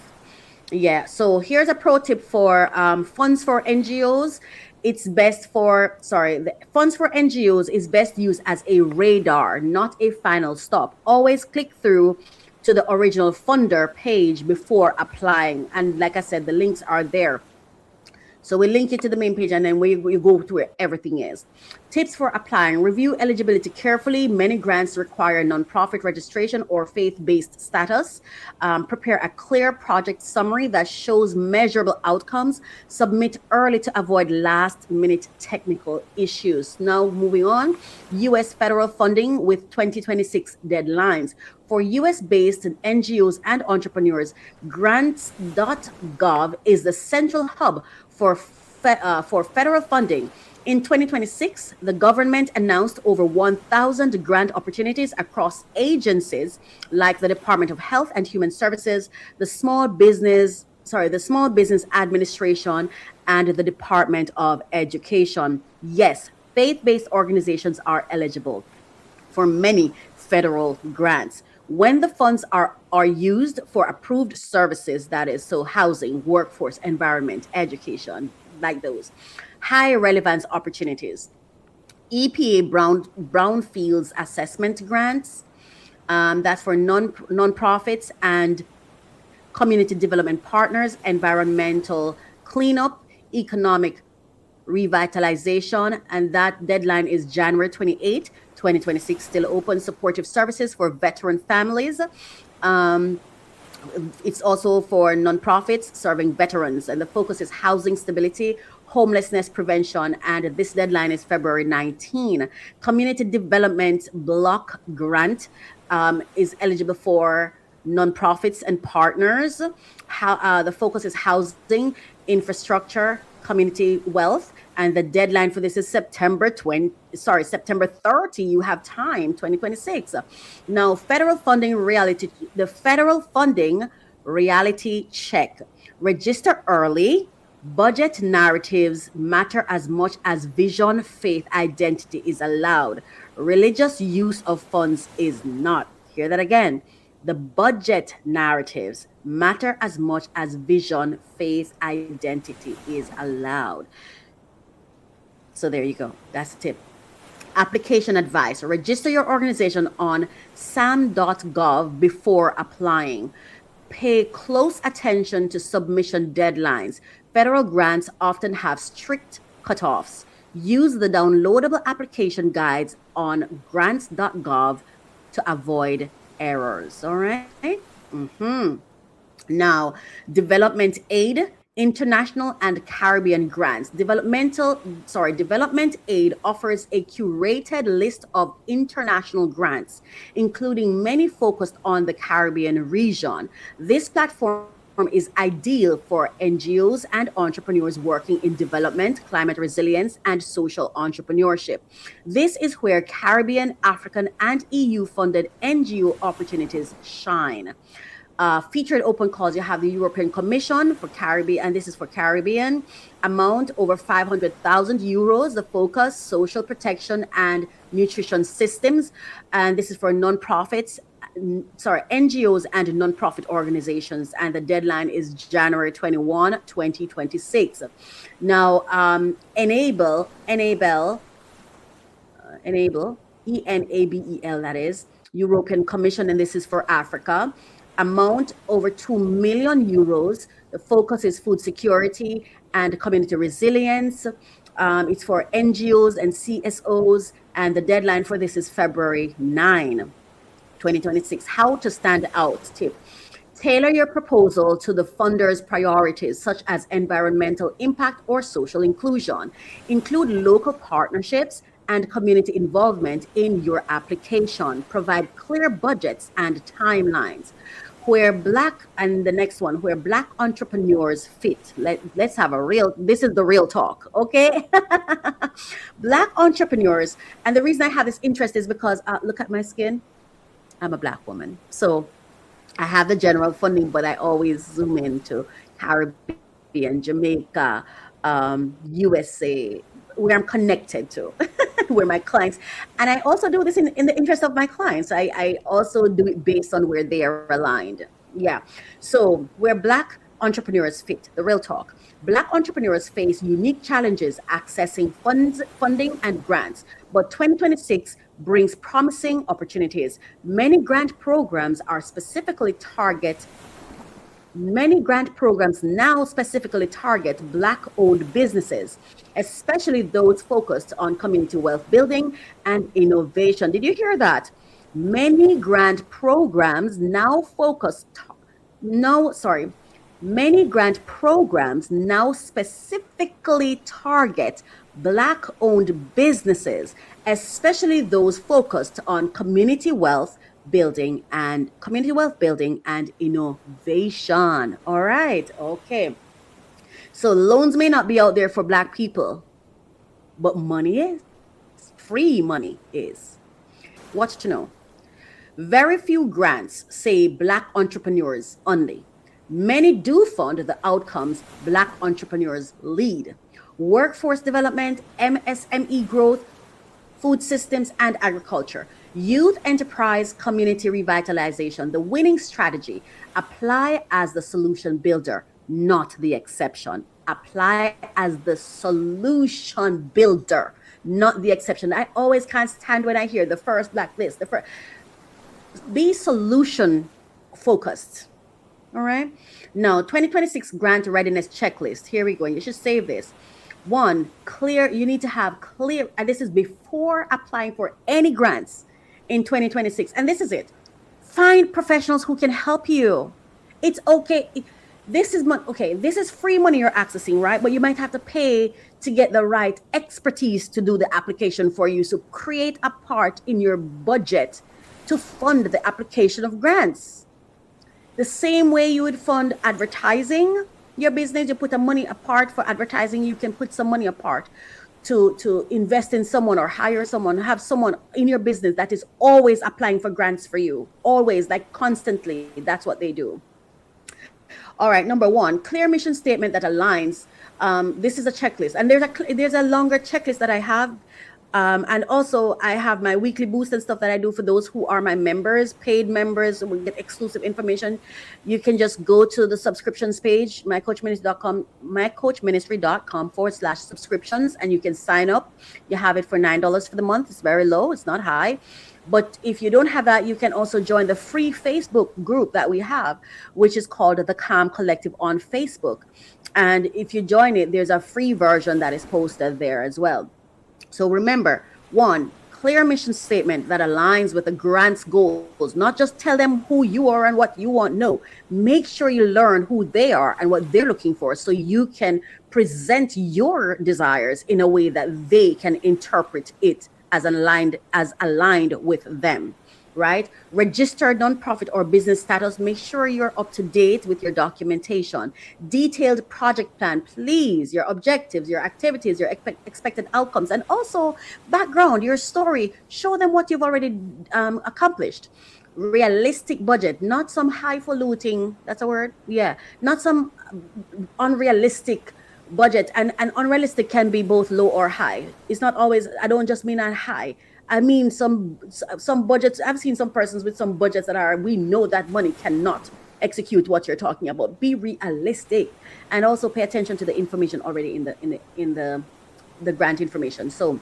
Yeah, so here's a pro tip for funds for NGOs. The funds for NGOs is best used as a radar, not a final stop. Always click through to the original funder page before applying. And like I said, the links are there. So we link you to the main page and then we go to where everything is. Tips for applying: review eligibility carefully. Many grants require nonprofit registration or faith-based status. Prepare a clear project summary that shows measurable outcomes. Submit early to avoid last-minute technical issues. Now moving on, U.S. federal funding with 2026 deadlines. For U.S.-based NGOs and entrepreneurs, grants.gov is the central hub for federal funding. In 2026, the government announced over 1,000 grant opportunities across agencies like the Department of Health and Human Services, the Small Business Administration, and the Department of Education. Yes, faith-based organizations are eligible for many federal grants. When the funds are used for approved services, that is, so housing, workforce, environment, education, like those. High relevance opportunities. EPA Brownfields Assessment Grants, that's for non-profits and community development partners, environmental cleanup, economic revitalization, and that deadline is January 28, 2026. Still open. Supportive services for veteran families. It's also for nonprofits serving veterans, and the focus is housing stability, homelessness prevention, and this deadline is February 19. Community Development Block Grant is eligible for nonprofits and partners. The focus is housing, infrastructure, community wealth, and the deadline for this is September 30. You have time, 2026. Now, federal funding reality check. Register early. Budget narratives matter as much as vision, faith, identity is allowed. Religious use of funds is not. Hear that again. The budget narratives matter as much as vision, faith, identity is allowed. So there you go. That's the tip. Application advice. Register your organization on sam.gov before applying. Pay close attention to submission deadlines. Federal grants often have strict cutoffs. Use the downloadable application guides on grants.gov to avoid errors. All right. Now, development aid international and Caribbean grants. Development aid offers a curated list of international grants, including many focused on the Caribbean region. This platform is ideal for NGOs and entrepreneurs working in development, climate resilience, and social entrepreneurship. This is where Caribbean, African, and EU funded NGO opportunities shine. Featured open calls, you have the European Commission for Caribbean, and this is for Caribbean, amount over 500,000 euros, the focus, social protection and nutrition systems. And this is for NGOs and non-profit organizations. And the deadline is January 21, 2026. Now, Enable, ENABEL, that is, European Commission, and this is for Africa. Amount over 2 million euros. The focus is food security and community resilience. It's for NGOs and CSOs, and the deadline for this is February 9, 2026. How to stand out tip. Tailor your proposal to the funder's priorities, such as environmental impact or social inclusion. Include local partnerships and community involvement in your application. Provide clear budgets and timelines. Where Black entrepreneurs fit. Let's have this is the real talk, okay? Black entrepreneurs, and the reason I have this interest is because, look at my skin. I'm a Black woman. So I have the general funding, but I always zoom into Caribbean, Jamaica, USA, where I'm connected to, where my clients, and I also do this in the interest of my clients. I also do it based on where they are aligned. Yeah. So where Black entrepreneurs fit, the real talk. Black entrepreneurs face unique challenges accessing funding and grants, but 2026 brings promising opportunities. Many grant programs now specifically target Black-owned businesses, especially those focused on community wealth building and innovation. Did you hear that? Many grant programs now specifically target Black-owned businesses, especially those focused on community wealth building and innovation. All right. Okay. So loans may not be out there for Black people, but money is. Free money is. What to know? Very few grants say Black entrepreneurs only. Many do fund the outcomes Black entrepreneurs lead. Workforce development, MSME growth, food systems, and agriculture. Youth enterprise community revitalization, the winning strategy. Apply as the solution builder, not the exception. Apply as the solution builder, not the exception. I always can't stand when I hear the first Black this, the first. Be solution focused. All right. Now, 2026 grant readiness checklist. Here we go. You should save this. One, clear. You need to have clear, and this is before applying for any grants in 2026. And this is it. Find professionals who can help you. It's okay. This is free money you're accessing, right? But you might have to pay to get the right expertise to do the application for you. So create a part in your budget to fund the application of grants. The same way you would fund advertising your business, you put a money apart for advertising, you can put some money apart to invest in someone or hire someone, have someone in your business that is always applying for grants for you, always, like constantly. That's what they do. All right, number one, clear mission statement that aligns. This is a checklist, and there's a longer checklist that I have. And also I have my weekly boost and stuff that I do for those who are my members, paid members, will get exclusive information. You can just go to the subscriptions page, mycoachministry.com/subscriptions, and you can sign up. You have it for $9 for the month. It's very low. It's not high. But if you don't have that, you can also join the free Facebook group that we have, which is called the Calm Collective on Facebook. And if you join it, there's a free version that is posted there as well. So remember, one, clear mission statement that aligns with the grant's goals. Not just tell them who you are and what you want. No, make sure you learn who they are and what they're looking for, so you can present your desires in a way that they can interpret it as aligned with them. Right? Registered nonprofit or business status. Make sure you're up to date with your documentation. Detailed project plan, please. Your objectives, your activities, your expected outcomes, and also background, your story. Show them what you've already accomplished. Realistic budget, not some highfalutin. That's a word. Yeah, not some unrealistic budget. And unrealistic can be both low or high. It's not always. I don't just mean on high. I mean, some budgets. I've seen some persons with some budgets that are, we know that money cannot execute what you're talking about. Be realistic, and also pay attention to the information already in the grant information. So,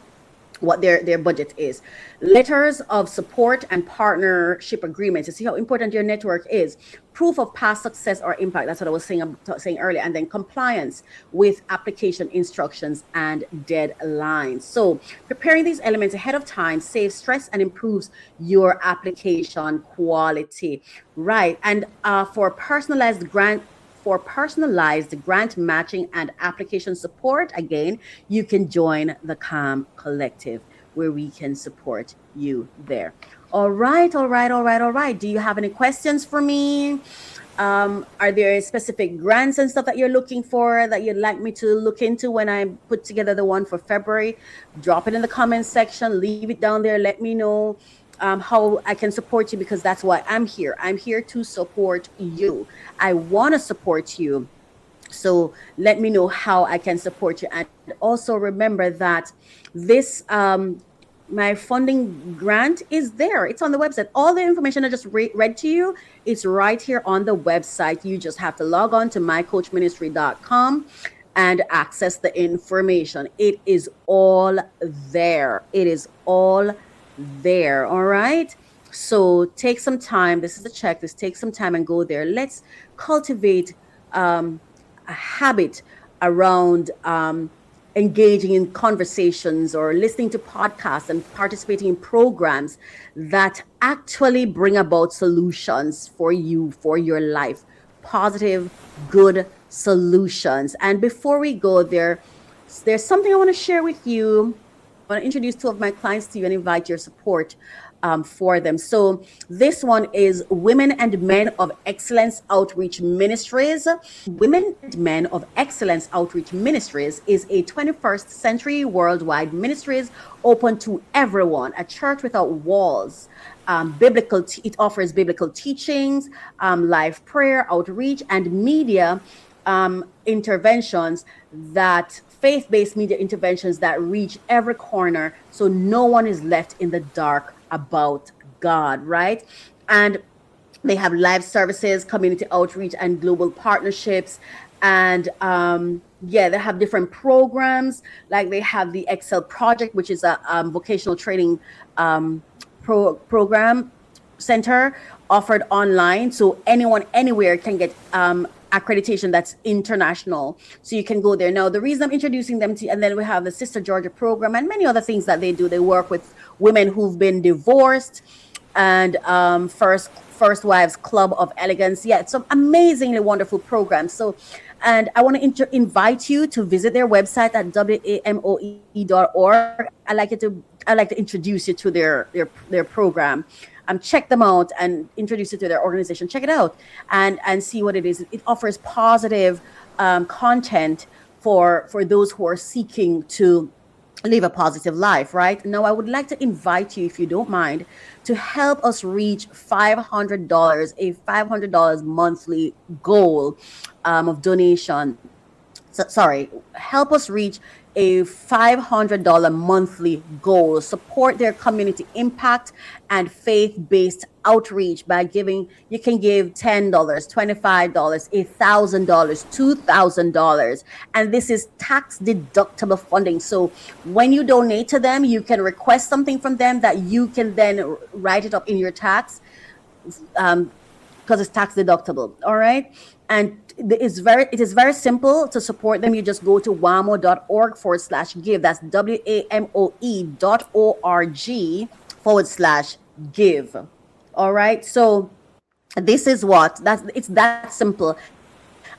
what their budget is. Letters of support and partnership agreements to see how important your network is. Proof of past success or impact. That's what I was saying earlier. And then compliance with application instructions and deadlines. So preparing these elements ahead of time saves stress and improves your application quality. Right. And for personalized grant matching and application support, again, you can join the CALM Collective, where we can support you there. All right. Do you have any questions for me? Are there specific grants and stuff that you're looking for that you'd like me to look into when I put together the one for February? Drop it in the comments section. Leave it down there. Let me know how I can support you, because that's why I'm here. I'm here to support you. I want to support you. So let me know how I can support you. And also remember that this, my funding grant is there. It's on the website. All the information I just read to you, it's right here on the website. You just have to log on to mycoachministry.com and access the information. It is all there. It is all there. All right. So take some time. This is the checklist. Take some time and go there. Let's cultivate a habit around engaging in conversations or listening to podcasts and participating in programs that actually bring about solutions for you, for your life. Positive, good solutions. And before we go there, there's something I want to share with you. I want to introduce two of my clients to you and invite your support for them. So this one is Women and Men of Excellence Outreach Ministries. Women and Men of Excellence Outreach Ministries is a 21st century worldwide ministries open to everyone, a church without walls. It offers biblical teachings, live prayer, outreach, and media interventions, that faith-based media interventions that reach every corner, so no one is left in the dark about God, right? And they have live services, community outreach, and global partnerships. And they have different programs, like they have the Excel Project, which is a vocational training program center offered online, so anyone anywhere can get accreditation that's international. So you can go there. Now, the reason I'm introducing them to you, and then we have the Sister Georgia program and many other things that they do. They work with women who've been divorced, and First Wives Club of Elegance. Yeah, it's some amazingly wonderful programs. So, and I want to invite you to visit their website at wamoe.org. I like to introduce you to their program. Check them out and introduce you to their organization. Check it out and see what it is. It offers positive content for those who are seeking to live a positive life, right? Now, I would like to invite you, if you don't mind, to help us reach $500, a $500 monthly goal of donation. Help us reach a $500 monthly goal. Support their community impact and faith-based outreach by giving. You can give $10, $25, $1,000, $2,000, and this is tax deductible funding. So when you donate to them, you can request something from them that you can then write it up in your tax because it's tax deductible. All right. And it is very simple to support them. You just go to wamo.org/give. That's WAMOE.org/give. All right. So this is what that's it's that simple,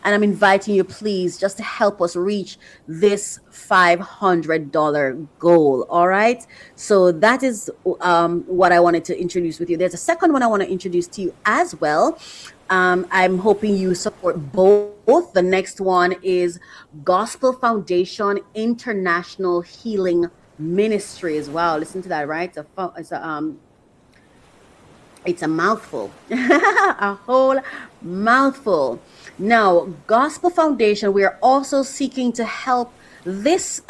and I'm inviting you, please, just to help us reach this $500 goal. All right. So that is what I wanted to introduce with you. There's a second one I want to introduce to you as well. I'm hoping you support both. The next one is Gospel Foundation International Healing Ministries. Wow, listen to that, right? It's a mouthful, a whole mouthful. Now, Gospel Foundation, we are also seeking to help this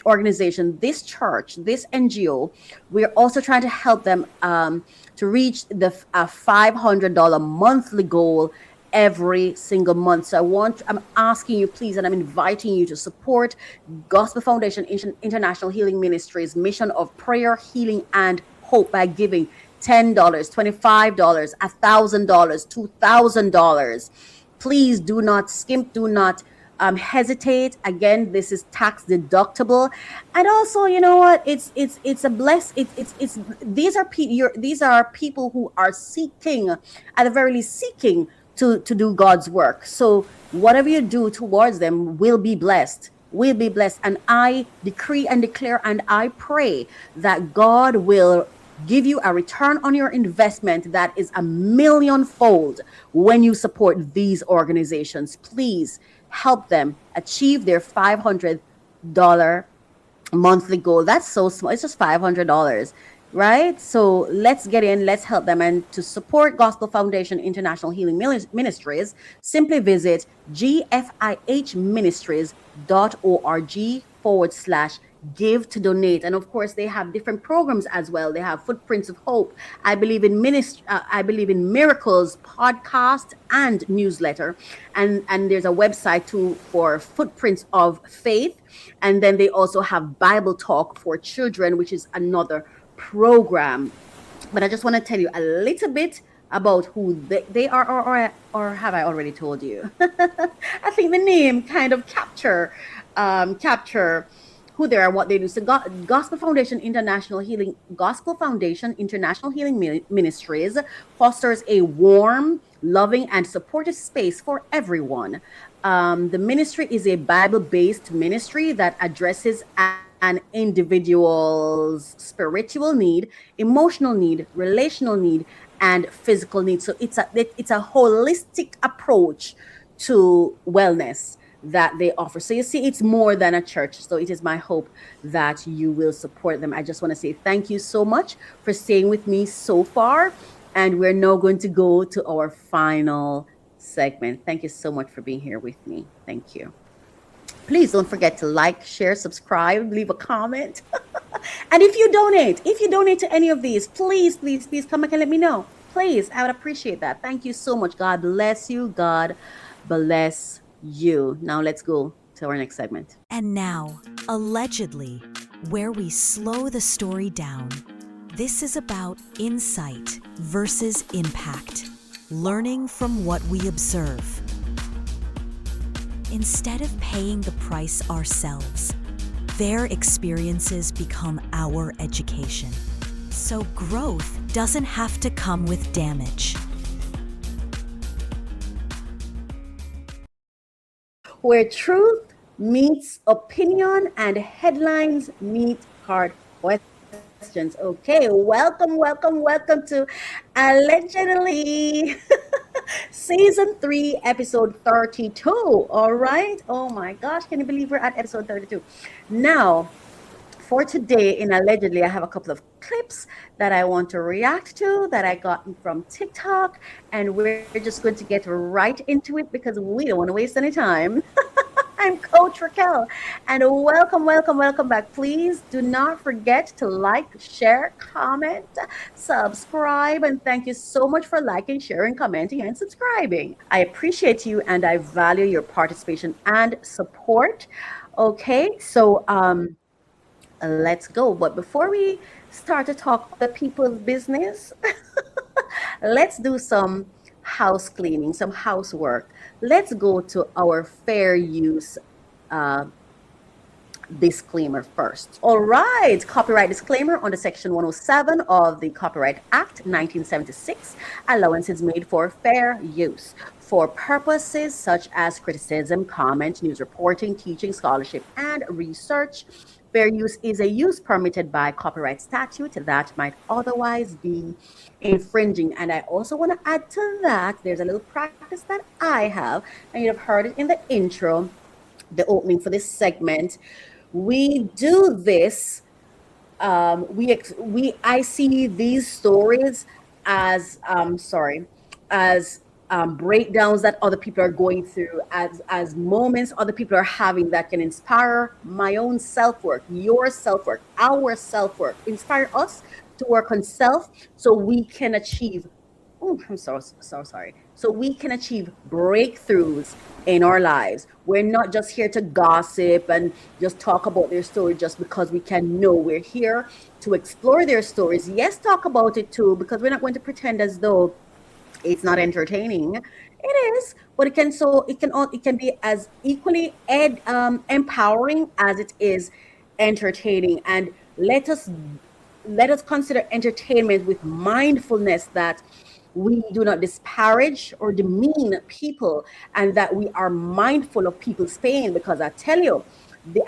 organization, this church, this NGO. We are also trying to help them to reach the $500 monthly goal every single month. So I'm asking you, please, and I'm inviting you to support Gospel Foundation International Healing Ministries mission of prayer, healing, and hope by giving $10, $25, $1,000, $2,000. Please do not skimp, do not hesitate. Again, this is tax deductible, and also, you know what? It's a bless. It's these are people who are seeking, at the very least, seeking to do God's work. So whatever you do towards them will be blessed. Will be blessed, and I decree and declare, and I pray that God will give you a return on your investment that is a millionfold when you support these organizations. Please help them achieve their $500 monthly goal. That's so small. It's just $500, right? So let's get in, let's help them. And to support Gospel Foundation International Healing Ministries, simply visit gfihministries.org/give to donate. And of course, they have different programs as well. They have Footprints of Hope, I believe in Miracles podcast and newsletter, and there's a website too for Footprints of Faith. And then they also have Bible Talk for Children, which is another program. But I just want to tell you a little bit about who they are, or have I already told you? I think the name kind of capture who they are and what they do. So Gospel Foundation International Healing Ministries fosters a warm, loving, and supportive space for everyone. The ministry is a Bible-based ministry that addresses an individual's spiritual need, emotional need, relational need, and physical need. So it's a holistic approach to wellness that they offer. So you see, it's more than a church. So it is my hope that you will support them. I just want to say thank you so much for staying with me so far. And we're now going to go to our final segment. Thank you so much for being here with me. Thank you. Please don't forget to like, share, subscribe, leave a comment. And if you donate to any of these, please come back and let me know. Please, I would appreciate that. Thank you so much. God bless you. God bless you. Now let's go to our next segment. And now, allegedly, where we slow the story down. This is about insight versus impact, learning from what we observe. Instead of paying the price ourselves, their experiences become our education. So growth doesn't have to come with damage. Where truth meets opinion and headlines meet hard questions. Okay, welcome to Allegedly Season 3, Episode 32. All right. Oh my gosh, can you believe we're at Episode 32? Now, for today in Allegedly, I have a couple of clips that I want to react to that I got from TikTok, and we're just going to get right into it because we don't want to waste any time. I'm Coach Raquel, and welcome back. Please do not forget to like, share, comment, subscribe, and thank you so much for liking, sharing, commenting, and subscribing. I appreciate you, and I value your participation and support. Okay, so let's go. But before we start to talk the people's business, let's do some house cleaning, some housework. Let's go to our fair use uh, disclaimer first. All right, copyright disclaimer under Section 107 of the Copyright Act 1976. Allowance is made for fair use for purposes such as criticism, comment, news reporting, teaching, scholarship, and research. Fair use is a use permitted by copyright statute that might otherwise be infringing. And I also want to add to that, there's a little practice that I have, and you've heard it in the intro, the opening for this segment. We do this. I see these stories as as breakdowns that other people are going through, as moments other people are having that can inspire my own self-work, your self-work, our self-work, inspire us to work on self so we can achieve. Oh, I'm so sorry. So we can achieve breakthroughs in our lives. We're not just here to gossip and just talk about their story just because we can. No, we're here to explore their stories. Yes, talk about it too, because we're not going to pretend as though it's not entertaining. It is, but it can be as equally empowering as it is entertaining. And let us consider entertainment with mindfulness, that we do not disparage or demean people, and that we are mindful of people's pain. Because I tell you,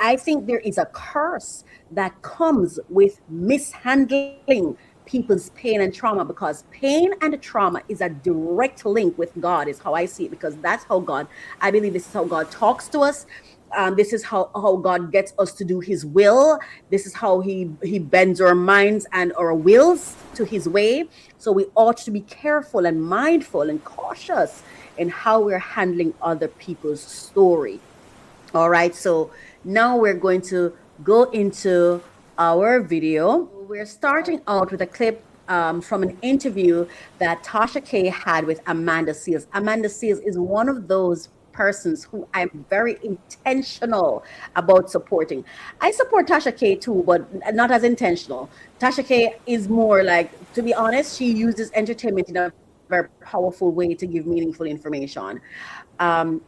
I think there is a curse that comes with mishandling people's pain and trauma, because pain and trauma is a direct link with God, is how I see it, because that's how God, I believe this is how God talks to us. This is how God gets us to do his will. This is how he bends our minds and our wills to his way. So we ought to be careful and mindful and cautious in how we're handling other people's story. All right, so now we're going to go into our video. We're starting out with a clip from an interview that Tasha K had with Amanda Seales. Amanda Seales is one of those persons who I'm very intentional about supporting. I support Tasha K too, but not as intentional. Tasha K is more like, to be honest, she uses entertainment in a very powerful way to give meaningful information,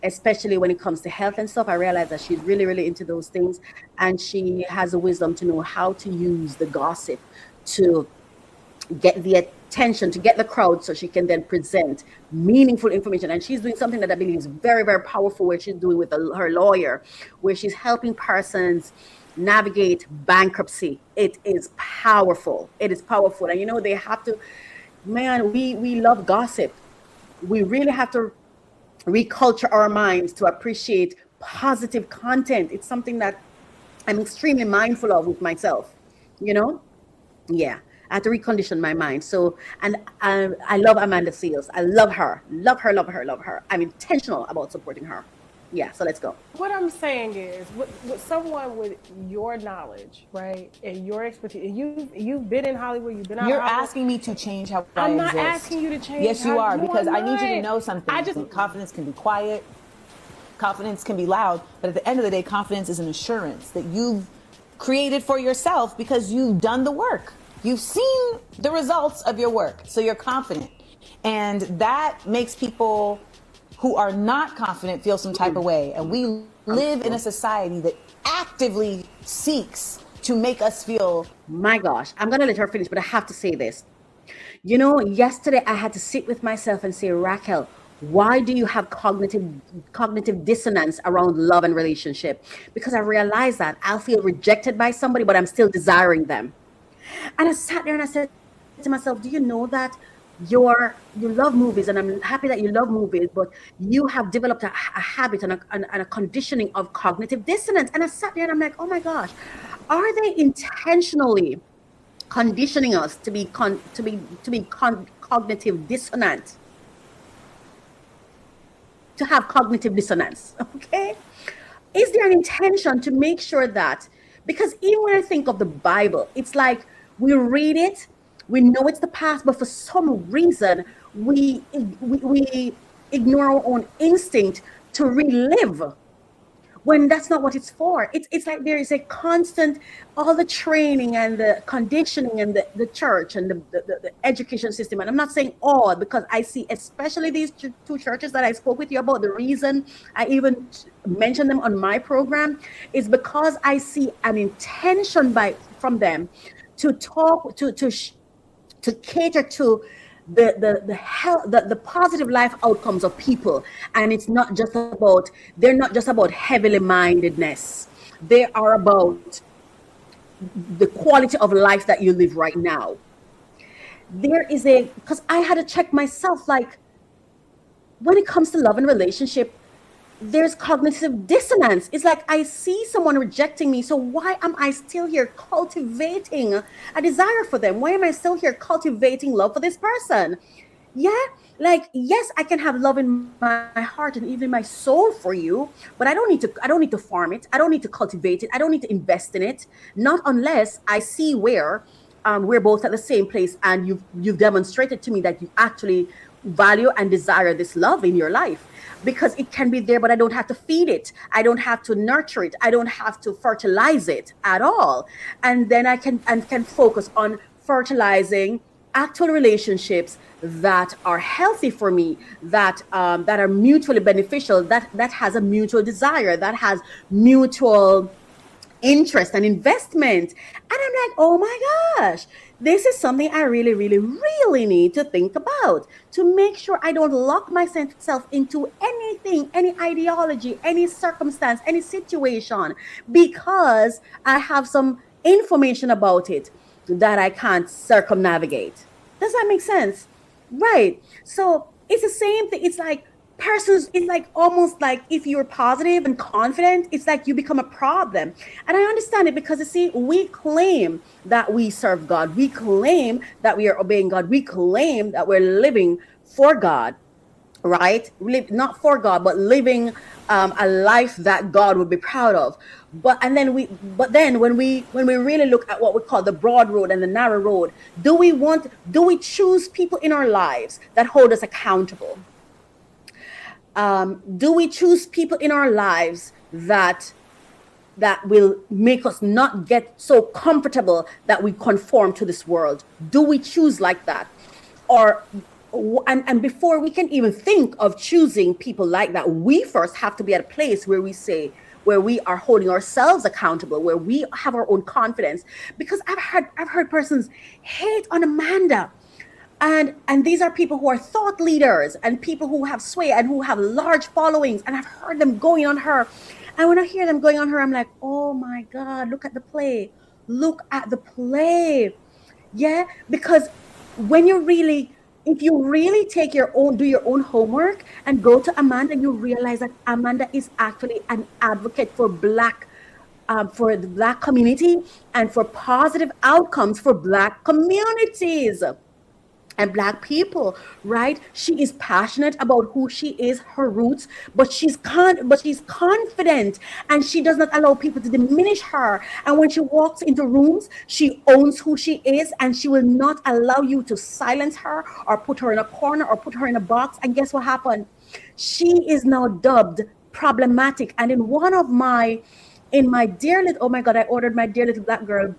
especially when it comes to health and stuff. I realize that she's really, really into those things, and she has the wisdom to know how to use the gossip to get the attention, to get the crowd, so she can then present meaningful information. And she's doing something that I believe is very, very powerful, where she's doing with her lawyer, where she's helping persons navigate bankruptcy. It is powerful. It is powerful. And they have to, man, we love gossip. We really have to reculture our minds to appreciate positive content. It's something that I'm extremely mindful of with myself, Yeah, I have to recondition my mind. So, and I love Amanda Seales. I love her. Love her, love her, love her. I'm intentional about supporting her. Yeah, so let's go. What I'm saying is, with someone with your knowledge, right, and your expertise, you've been in Hollywood, you've been out. You're asking me to change how I I'm not exist. asking you to change. Yes, you are, because I need you to know something. I just Confidence can be quiet, confidence can be loud, but at the end of the day, confidence is an assurance that you've created for yourself because you've done the work. You've seen the results of your work, so you're confident, and that makes people who are not confident feel some type of way. And we live in a society that actively seeks to make us feel. My gosh, I'm gonna let her finish, but I have to say this. Yesterday I had to sit with myself and say, Raquel, why do you have cognitive dissonance around love and relationship? Because I realized that I'll feel rejected by somebody, but I'm still desiring them. And I sat there and I said to myself, do you know that you love movies, and I'm happy that you love movies, but you have developed a habit and a conditioning of cognitive dissonance? And I sat there and I'm like, oh my gosh, are they intentionally conditioning us to be cognitive dissonant? To have cognitive dissonance, okay? Is there an intention to make sure that, because even when I think of the Bible, it's like we read it, we know it's the past, but for some reason we ignore our own instinct to relive. when that's not what it's for. It's like there is a constant, all the training and the conditioning and the church and the education system. And I'm not saying all, because I see especially these two churches that I spoke with you about. The reason I even mentioned them on my program is because I see an intention from them to talk to cater to the health, the positive life outcomes of people. And they're not just about heavily mindedness. They are about the quality of life that you live right now. Because I had to check myself, like, when it comes to love and relationship, there's cognitive dissonance. It's like I see someone rejecting me, so why am I still here cultivating a desire for them? Why am I still here cultivating love for this person? Yeah, like, yes, I can have love in my heart and even my soul for you, but I don't need to farm it. I don't need to cultivate it. I don't need to invest in it. Not unless I see where we're both at the same place, and you've demonstrated to me that you actually value and desire this love in your life. Because it can be there, but I don't have to feed it. I don't have to nurture it. I don't have to fertilize it at all. And then I can focus on fertilizing actual relationships that are healthy for me, that are mutually beneficial, that has a mutual desire, that has mutual interest and investment. And I'm like, oh my gosh, this is something I really, really, really need to think about, to make sure I don't lock myself into anything, any ideology, any circumstance, any situation, because I have some information about it that I can't circumnavigate. Does that make sense? Right. So it's the same thing. It's like it's like almost like if you're positive and confident, it's like you become a problem. And I understand it, because you see, we claim that we serve God. We claim that we are obeying God. We claim that we're living for God, right? Not for God, but living a life that God would be proud of. But then when we really look at what we call the broad road and the narrow road, do we choose people in our lives that hold us accountable? Do we choose people in our lives that will make us not get so comfortable that we conform to this world? Do we choose like that? And before we can even think of choosing people like that, we first have to be at a place where we are holding ourselves accountable, where we have our own confidence. Because I've heard persons hate on Amanda. And these are people who are thought leaders and people who have sway and who have large followings. And I've heard them going on her. And when I hear them going on her, I'm like, oh my God, look at the play. Look at the play. Yeah, because if you really do your own homework and go to Amanda, you realize that Amanda is actually an advocate for for the Black community and for positive outcomes for Black communities and Black people, right? She is passionate about who she is, her roots, but she's confident, and she does not allow people to diminish her. And when she walks into rooms, she owns who she is, and she will not allow you to silence her or put her in a corner or put her in a box. And guess what happened? She is now dubbed problematic. And in my dear little, oh my God, I ordered my Dear Little Black Girl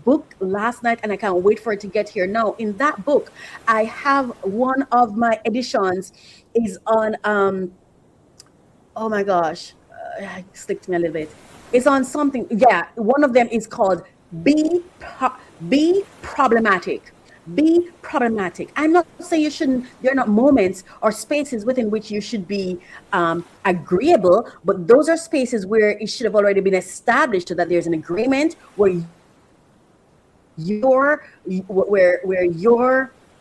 book last night, and I can't wait for it to get here. Now, in that book, I have one of my editions is on, oh my gosh, it slipped me a little bit. It's on something, yeah, one of them is called Be Problematic. Be problematic. I'm not saying you shouldn't, there are not moments or spaces within which you should be agreeable, but those are spaces where it should have already been established that there's an agreement where your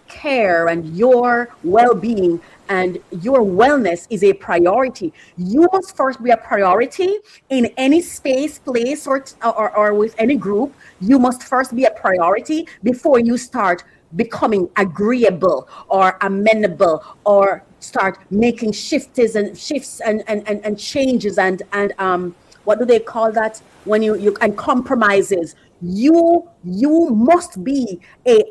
care and your well-being and your wellness is a priority. You must first be a priority in any space, place, or with any group. You must first be a priority before you start becoming agreeable or amenable or start making shifts and changes and what do they call that when you and compromises. You must be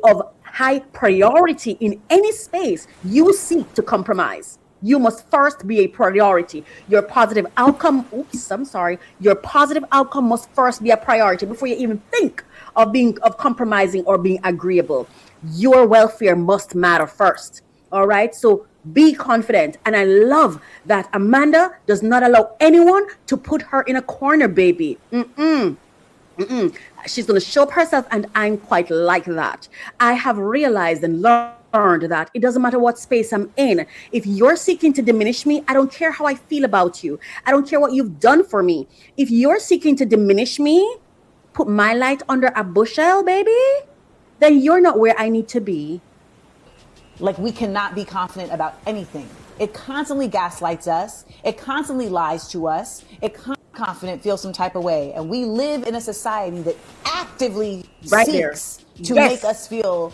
of high priority in any space you seek to compromise. You must first be a priority. Your positive outcome, oops, I'm sorry. Your positive outcome must first be a priority before you even think of compromising or being agreeable. Your welfare must matter first. All right. So be confident. And I love that Amanda does not allow anyone to put her in a corner, baby. She's going to show up herself, and I'm quite like that. I have realized and learned that it doesn't matter what space I'm in. If you're seeking to diminish me, I don't care how I feel about you. I don't care what you've done for me. If you're seeking to diminish me, put my light under a bushel, baby, then you're not where I need to be. Like, we cannot be confident about anything. It constantly gaslights us. It constantly lies to us. Confident feels some type of way. And we live in a society that actively seeks to make us feel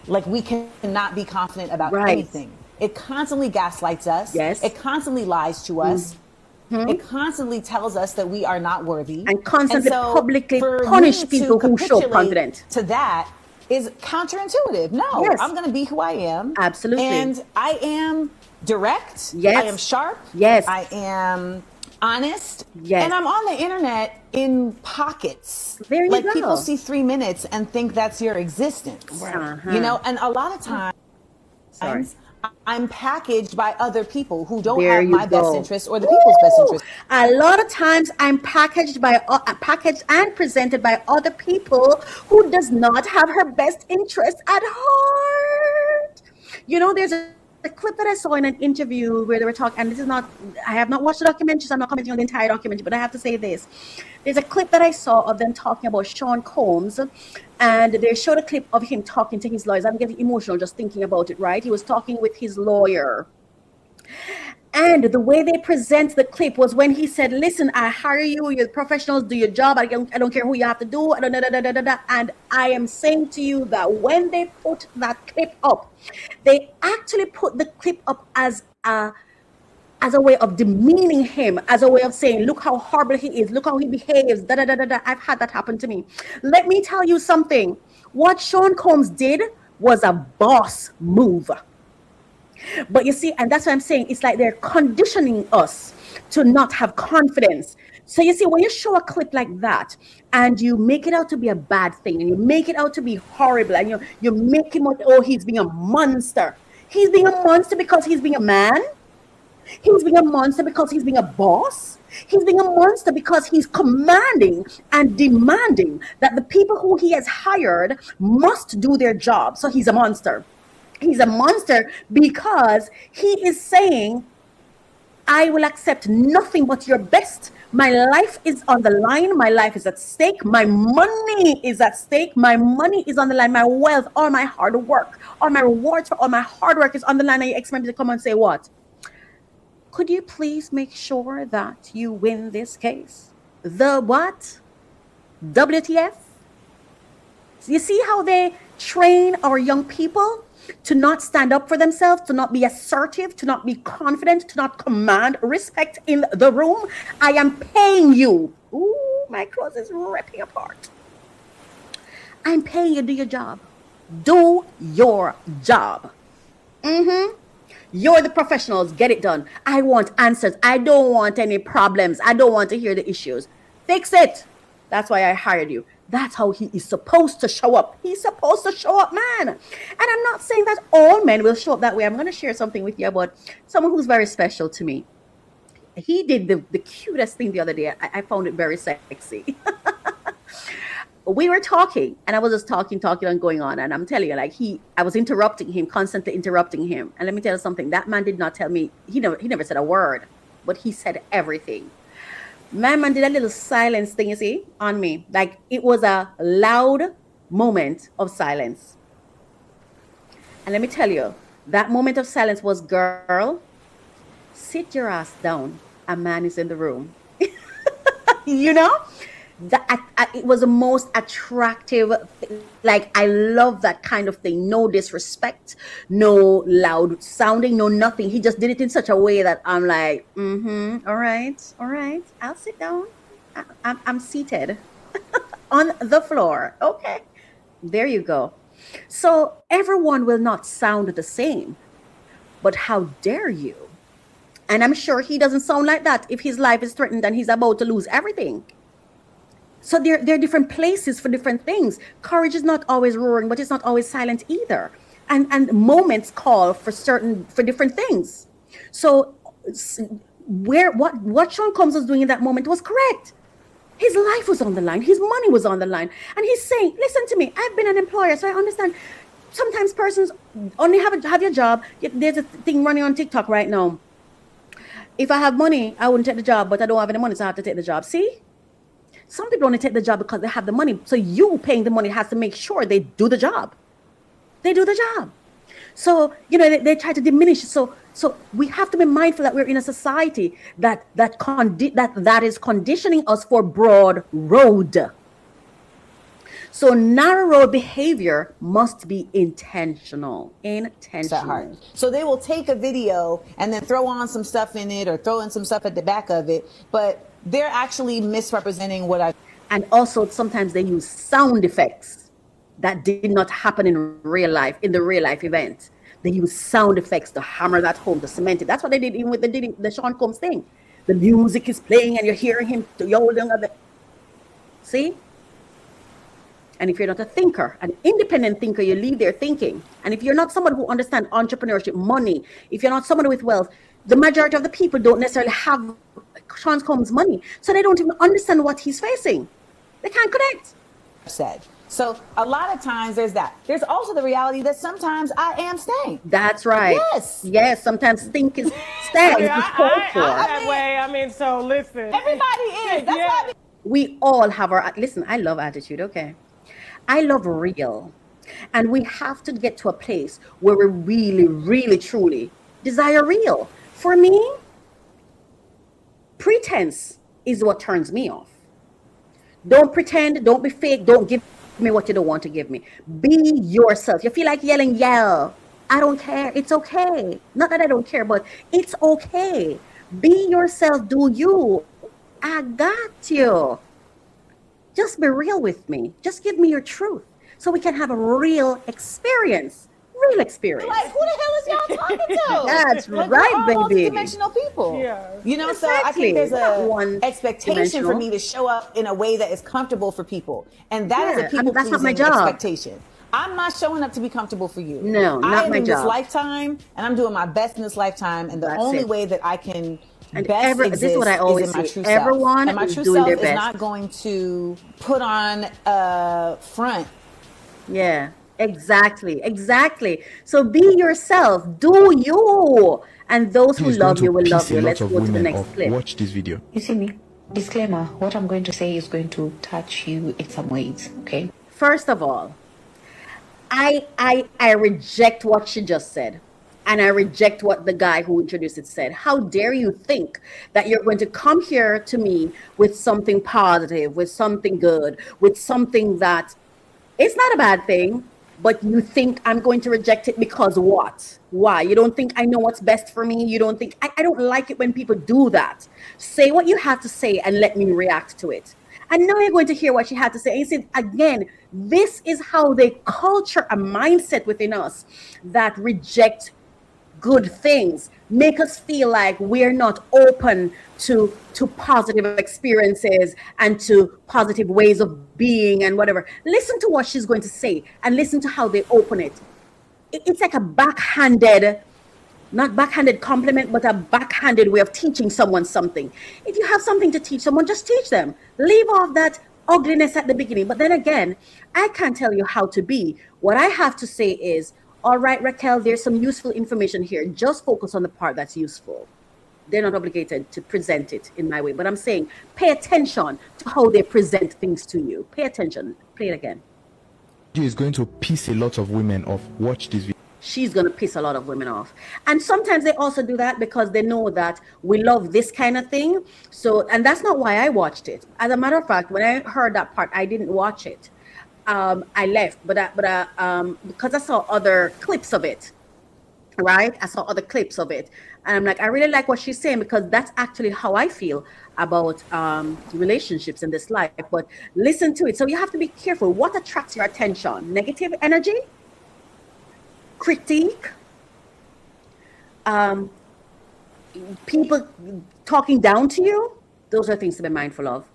like we cannot be confident about anything. It constantly gaslights us. Yes. It constantly lies to us. It constantly tells us that we are not worthy. And constantly so publicly for punish me people to who show capitulate confidence. to that is counterintuitive. No, Yes. I'm going to be who I am. Absolutely. And I am direct. Yes. I am sharp. Yes. I am honest. Yes. And I'm on the internet in pockets. There you like go. People see 3 minutes and think that's your existence. You know, and a lot of times I'm packaged by other people who don't have my best interest or the people's best interest. A lot of times I'm packaged and presented by other people who does not have her best interest at heart. You know, there's a clip that I saw in an interview where they were talking, and I have not watched the documentary, so I'm not commenting on the entire documentary, but I have to say this. There's a clip that I saw of them talking about Sean Combs, and they showed a clip of him talking to his lawyers. I'm getting emotional just thinking about it, right? He was talking with his lawyer. And the way they present the clip was when he said, listen, I hire you, you're professionals, do your job. I don't care who you have to do. And I am saying to you that when they put that clip up, they actually put the clip up as a way of demeaning him, as a way of saying, look how horrible he is, look how he behaves, I've had that happen to me. Let me tell you something. What Sean Combs did was a boss move. But you see, and that's what I'm saying, it's like they're conditioning us to not have confidence. So you see, when you show a clip like that and you make it out to be a bad thing and you make it out to be horrible and you make him out, oh, he's being a monster. He's being a monster because he's being a man. He's being a monster because he's being a boss. He's being a monster because he's commanding and demanding that the people who he has hired must do their job. So he's a monster. He's a monster because he is saying, I will accept nothing but your best. My life is on the line. My life is at stake. My money is at stake. My money is on the line. My wealth, all my hard work, all my rewards for all my hard work is on the line. And you expect me to come and say what? Could you please make sure that you win this case? The what? WTF? You see how they train our young people to not stand up for themselves, to not be assertive, to not be confident, to not command respect in the room? I am paying you. Ooh, my clothes is ripping apart. I'm paying you to do your job. Do your job. You're the professionals. Get it done. I want answers. I don't want any problems. I don't want to hear the issues. Fix it. That's why I hired you. That's how he is supposed to show up. He's supposed to show up, man. And I'm not saying that all men will show up that way. I'm going to share something with you about someone who's very special to me. He did the cutest thing the other day. I found it very sexy. We were talking, and I was just talking and going on. And I'm telling you, like, I was interrupting him, constantly interrupting him. And let me tell you something. That man did not tell me. He never said a word, but he said everything. My man did a little silence thing, you see, on me. Like, it was a loud moment of silence. And let me tell you, that moment of silence was, girl, sit your ass down. A man is in the room. You know? It was the most attractive, like, I love that kind of thing. No disrespect, no loud sounding, no nothing. He just did it in such a way that I'm like, all right, I'll sit down. I'm seated on the floor. Okay, there you go. So everyone will not sound the same, but how dare you And I'm sure he doesn't sound like that if his life is threatened and he's about to lose everything. So there are different places for different things. Courage is not always roaring, but it's not always silent either. And moments call for different things. So what Sean Combs was doing in that moment was correct. His life was on the line. His money was on the line. And he's saying, listen to me, I've been an employer, so I understand. Sometimes persons only have your job. There's a thing running on TikTok right now. If I have money, I wouldn't take the job, but I don't have any money, so I have to take the job. See? Some people only take the job because they have the money. So you paying the money has to make sure they do the job. They do the job. So, they try to diminish. So we have to be mindful that we're in a society that is conditioning us for broad road. So narrow road behavior must be intentional. So they will take a video and then throw on some stuff in it or throw in some stuff at the back of it, but they're actually misrepresenting what I... And also sometimes they use sound effects that did not happen in the real life event. They use sound effects to hammer that home, to cement it. That's what they did even with the Sean Combs thing. The music is playing and you're hearing him yelling at the... See? And if you're not a thinker, an independent thinker, you leave there thinking. And if you're not someone who understands entrepreneurship, money, if you're not someone with wealth, the majority of the people don't necessarily have Sean Combs' money. So they don't even understand what he's facing. They can't connect. Said. So a lot of times there's that. There's also the reality that sometimes I am staying. That's right. Yes, sometimes staying is called for. That way. I mean, so listen. Everybody is. That's why we all have our... Listen, I love attitude, okay? I love real. And we have to get to a place where we really, really, truly desire real. For me, pretense is what turns me off. Don't pretend, don't be fake, don't give me what you don't want to give me. Be yourself. You feel like yelling, yell. I don't care. It's okay. Not that I don't care, but it's okay. Be yourself. Do you. I got you. Just be real with me. Just give me your truth so we can have a real experience. Real experience. Like, who the hell is y'all talking to? That's like, right, we're all baby. multidimensional people. Yeah. So I think there's one expectation for me to show up in a way that is comfortable for people. And that is a people-pleasing expectation. I'm not showing up to be comfortable for you. No, not my job. I am in this lifetime, and I'm doing my best in this lifetime, and the only way that I can best exist this is what I always is in my say. true Everyone self. And my is true doing self their is best. not going to put on a front. Yeah, exactly. So be yourself. Do you. And those who love you will love you. Let's go to the next clip. Watch this video. You see me? Disclaimer, what I'm going to say is going to touch you in some ways, okay? First of all, I reject what she just said. And I reject what the guy who introduced it said. How dare you think that you're going to come here to me with something positive, with something good, with something that it's not a bad thing, but you think I'm going to reject it because what? Why? You don't think I know what's best for me? You don't think... I don't like it when people do that. Say what you have to say and let me react to it. And now you're going to hear what she had to say. And he said, again, this is how they culture a mindset within us that reject good things, make us feel like we're not open to positive experiences and to positive ways of being and whatever. Listen to what she's going to say and listen to how they open it. It's like a not backhanded compliment, but a backhanded way of teaching someone something. If you have something to teach someone, just teach them. Leave off that ugliness at the beginning. But then again, I can't tell you how to be. What I have to say is, all right, Raquel, there's some useful information here. Just focus on the part that's useful. They're not obligated to present it in my way. But I'm saying, pay attention to how they present things to you. Pay attention. Play it again. Is going to piss a lot of women off. Watch this video. She's going to piss a lot of women off. And sometimes they also do that because they know that we love this kind of thing. So, and that's not why I watched it. As a matter of fact, when I heard that part, I didn't watch it. I left, but because I saw other clips of it, right? I saw other clips of it. And I'm like, I really like what she's saying because that's actually how I feel about relationships in this life. But listen to it. So you have to be careful. What attracts your attention? Negative energy? Critique? people talking down to you, those are things to be mindful of.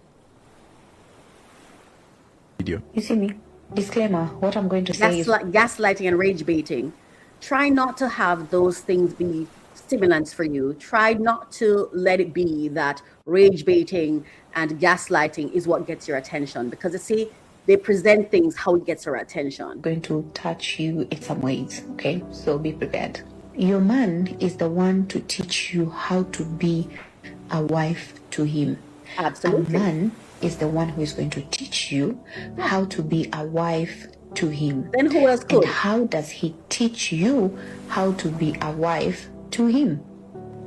Video. You see me? Disclaimer, what I'm going to say is Gaslighting and rage baiting. Try not to have those things be stimulants for you. Try not to let it be that rage baiting and gaslighting is what gets your attention, because you see, they present things how it gets your attention. going to touch you in some ways, okay? So be prepared. Your man is the one to teach you how to be a wife to him. Absolutely. A man is the one who is going to teach you how to be a wife to him. Then who else could? And how does he teach you how to be a wife to him?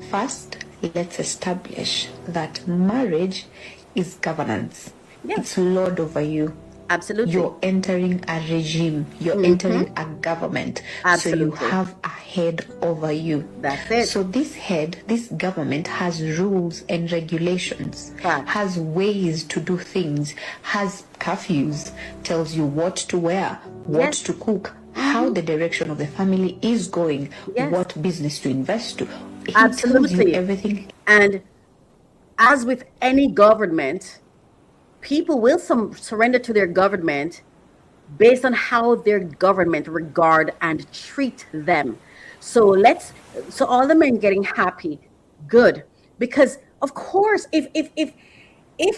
First, let's establish that marriage is governance. Yes. It's lord over you. Absolutely. You're entering a regime. You're entering a government. Absolutely. So you have a head over you. That's it. So this head, this government has rules and regulations, Right. has ways to do things, has curfews, tells you what to wear, what Yes. to cook, how the direction of the family is going, Yes. what business to invest to. He tells Absolutely. you everything. And as with any government, people will surrender to their government based on how their government regard and treat them. So all the men getting happy, good, because of course, if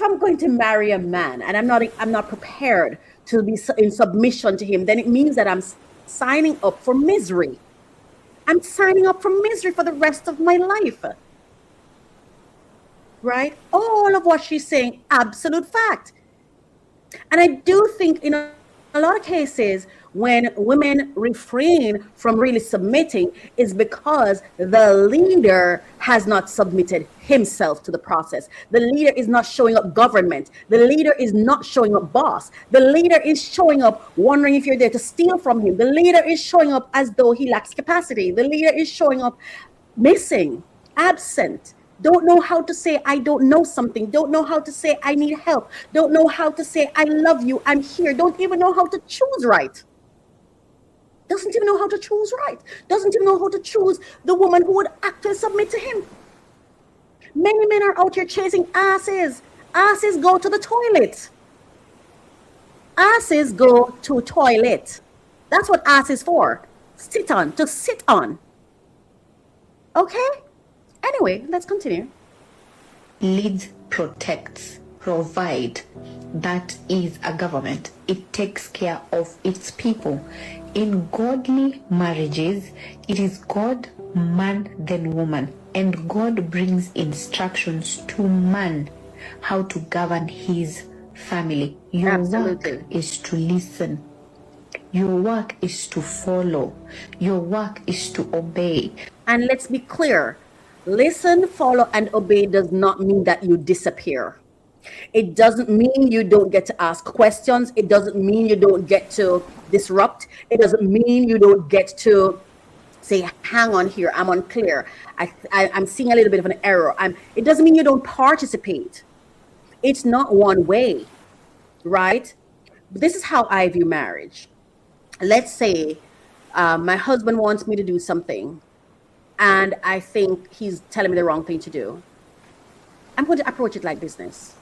I'm going to marry a man and I'm not prepared to be in submission to him, then it means that I'm signing up for misery. I'm signing up for misery for the rest of my life. Right? All of what she's saying, absolute fact. And I do think in a lot of cases, when women refrain from really submitting, is because the leader has not submitted himself to the process. The leader is not showing up government. The leader is not showing up boss. The leader is showing up wondering if you're there to steal from him. The leader is showing up as though he lacks capacity. The leader is showing up missing, absent. Don't know how to say I don't know something. Don't know how to say I need help. Don't know how to say I love you, I'm here. Don't even know how to choose right. Doesn't even know how to choose right. Doesn't even know how to choose the woman who would actually submit to him. Many men are out here chasing asses. Asses go to the toilet. Asses go to toilet. That's what ass is for. Sit on, to sit on. Okay? Anyway, let's continue. Leads, protects, provide. That is a government. It takes care of its people. In godly marriages, it is God, man, then woman. And God brings instructions to man how to govern his family. Your Absolutely. work is to listen. Your work is to follow. Your work is to obey. And let's be clear. Listen, follow, and obey does not mean that you disappear. It doesn't mean you don't get to ask questions. It doesn't mean you don't get to disrupt. It doesn't mean you don't get to say, hang on here, I'm unclear. I'm seeing a little bit of an error. It doesn't mean you don't participate. It's not one way, right? This is how I view marriage. Let's say my husband wants me to do something, and I think he's telling me the wrong thing to do. I'm going to approach it like business.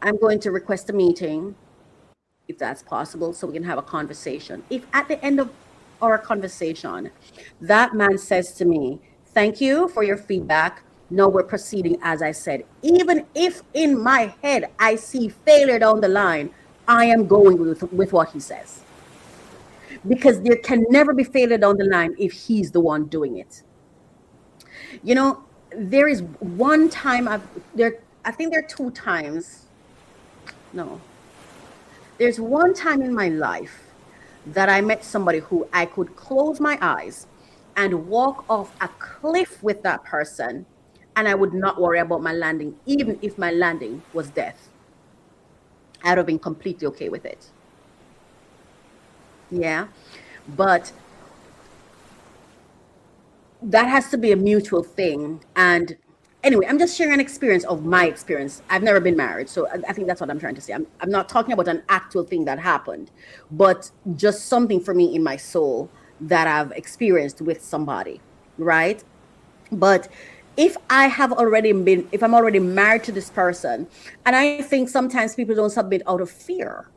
I'm going to request a meeting, if that's possible, so we can have a conversation. If at the end of our conversation, that man says to me, thank you for your feedback, now we're proceeding as I said. Even if in my head I see failure down the line, I am going with what he says. Because there can never be failure down the line if he's the one doing it. You know, there is one time I think there are two times. No. There's one time in my life that I met somebody who I could close my eyes and walk off a cliff with that person, and I would not worry about my landing, even if my landing was death. I'd have been completely okay with it. Yeah, but that has to be a mutual thing. And anyway, I'm just sharing an experience of my experience. I've never been married, so I think that's what I'm trying to say. I'm not talking about an actual thing that happened, but just something for me in my soul that I've experienced with somebody, right? But if I'm already married to this person, and I think sometimes people don't submit out of fear,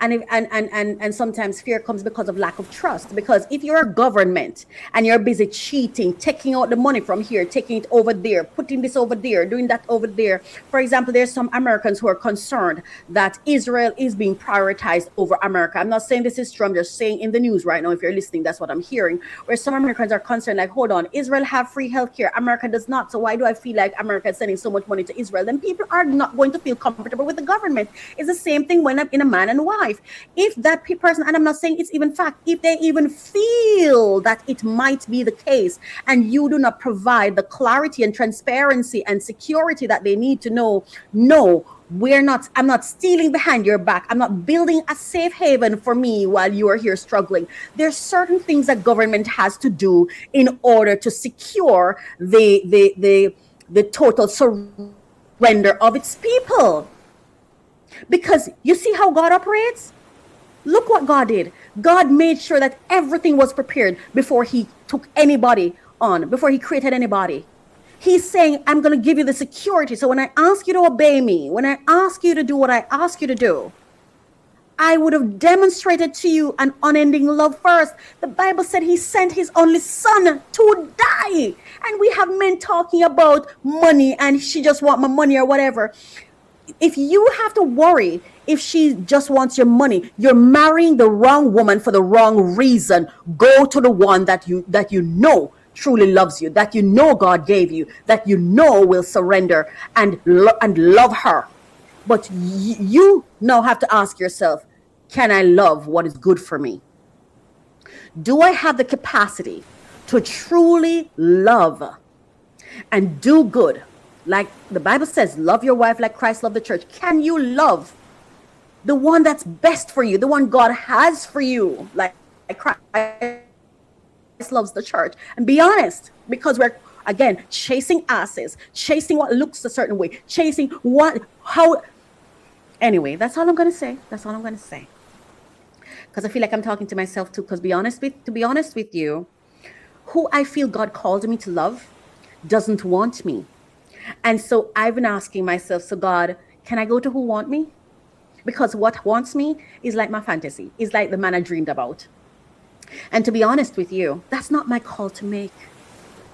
and if and sometimes fear comes because of lack of trust. Because if you're a government and you're busy cheating, taking out the money from here, taking it over there, putting this over there, doing that over there. For example, there's some Americans who are concerned that Israel is being prioritized over America. I'm not saying this is true, I'm just saying in the news right now, if you're listening, that's what I'm hearing, where some Americans are concerned, like, hold on, Israel have free healthcare, America does not. So why do I feel like America is sending so much money to Israel? Then people are not going to feel comfortable with the government. It's the same thing when I'm in a man and wife. If that person, and I'm not saying it's even fact, if they even feel that it might be the case, and you do not provide the clarity and transparency and security that they need to know, no, I'm not stealing behind your back. I'm not building a safe haven for me while you are here struggling. There's certain things that government has to do in order to secure the total surrender of its people. Because you see how God operates? Look what God did. God made sure that everything was prepared before he took anybody on, before he created anybody. He's saying, I'm going to give you the security. So when I ask you to obey me, when I ask you to do what I ask you to do, I would have demonstrated to you an unending love first. The Bible said he sent his only son to die. And we have men talking about money and she just want my money or whatever. If you have to worry if she just wants your money, you're marrying the wrong woman for the wrong reason. Go to the one that you know truly loves you, that you know God gave you, that you know will surrender and love her. But you now have to ask yourself, can I love what is good for me? Do I have the capacity to truly love and do good? Like the Bible says, love your wife like Christ loved the church. Can you love the one that's best for you, the one God has for you, like Christ loves the church? And be honest, because we're, again, chasing asses, chasing what looks a certain way, chasing how. Anyway, that's all I'm going to say. That's all I'm going to say. Because I feel like I'm talking to myself too. Because to be honest with you, who I feel God called me to love doesn't want me. And so I've been asking myself, so God, can I go to who want me? Because what wants me is like my fantasy, is like the man I dreamed about. And to be honest with you, that's not my call to make.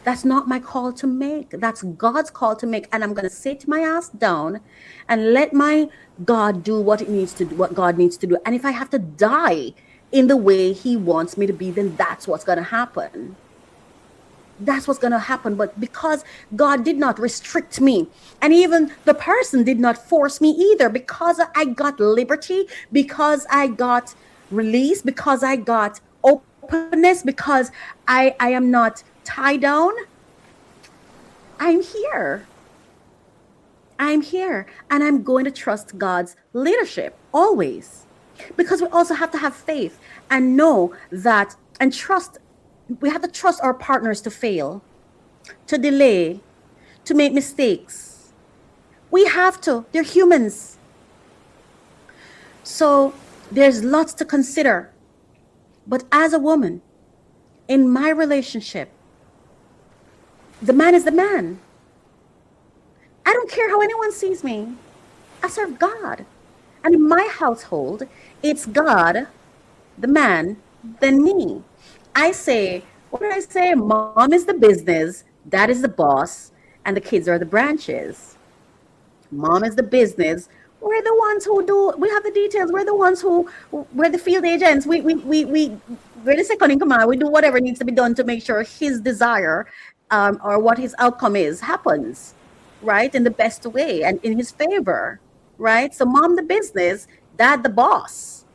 That's not my call to make. That's God's call to make. And I'm going to sit my ass down and let my God do what it needs to do, what God needs to do. And if I have to die in the way he wants me to be, then that's what's going to happen. That's what's going to happen. But because God did not restrict me, and even the person did not force me either, because I got liberty, because I got release, because I got openness, because I am not tied down, I'm here. I'm here. And I'm going to trust God's leadership always. Because we also have to have faith and know that, and trust. We have to trust our partners to fail, to delay, to make mistakes. We have to. They're humans. So there's lots to consider. But as a woman, in my relationship, the man is the man. I don't care how anyone sees me. I serve God. And in my household, it's God, the man, then me. I say, what do I say? Mom is the business, dad is the boss, and the kids are the branches. Mom is the business. We're the ones who do, we have the details. We're the ones we're the field agents. We're the second in command. We do whatever needs to be done to make sure his desire or what his outcome is happens, right? In the best way and in his favor, right? So mom the business, dad the boss,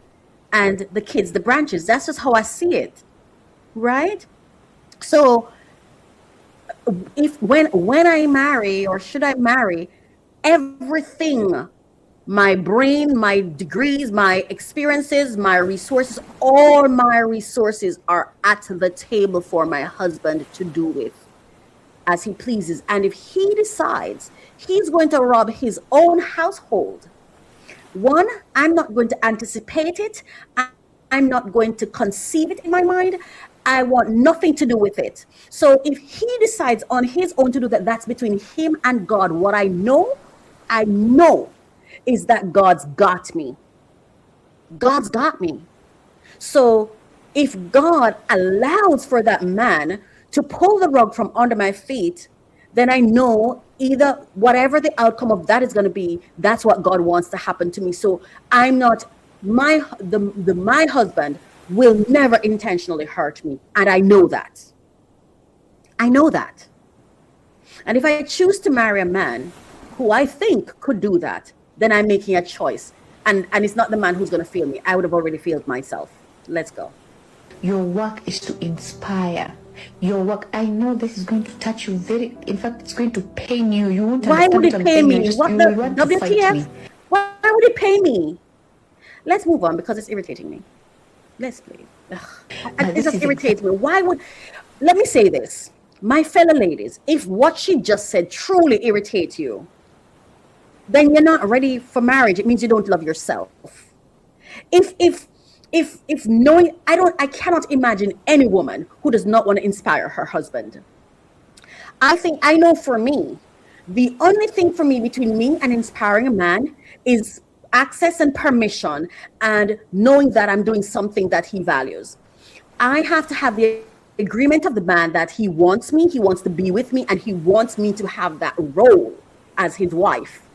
and the kids the branches. That's just how I see it. Right? So when I marry, or should I marry, everything, my brain, my degrees, my experiences, my resources, all my resources are at the table for my husband to do with as he pleases. And if he decides he's going to rob his own household, one, I'm not going to anticipate it. I'm not going to conceive it in my mind. I want nothing to do with it. So if he decides on his own to do that, that's between him and God. What I know is that God's got me. God's got me. So if God allows for that man to pull the rug from under my feet, then I know either whatever the outcome of that is going to be, that's what God wants to happen to me. So I'm not, my husband will never intentionally hurt me. And I know that. I know that. And if I choose to marry a man who I think could do that, then I'm making a choice. And it's not the man who's going to fail me. I would have already failed myself. Let's go. Your work is to inspire. Your work, I know this is going to touch you in fact, it's going to pain you. You won't Why would understand it pay me? just, What you the will want to fight WTF? me. Why would it pay me? Let's move on because it's irritating me. Let's play. It just irritates me. Let me say this. My fellow ladies, if what she just said truly irritates you, then you're not ready for marriage. It means you don't love yourself. If knowing, I cannot imagine any woman who does not want to inspire her husband. I know for me, the only thing for me between me and inspiring a man is access and permission and knowing that I'm doing something that he values. I have to have the agreement of the man that he wants me, he wants to be with me, and he wants me to have that role as his wife.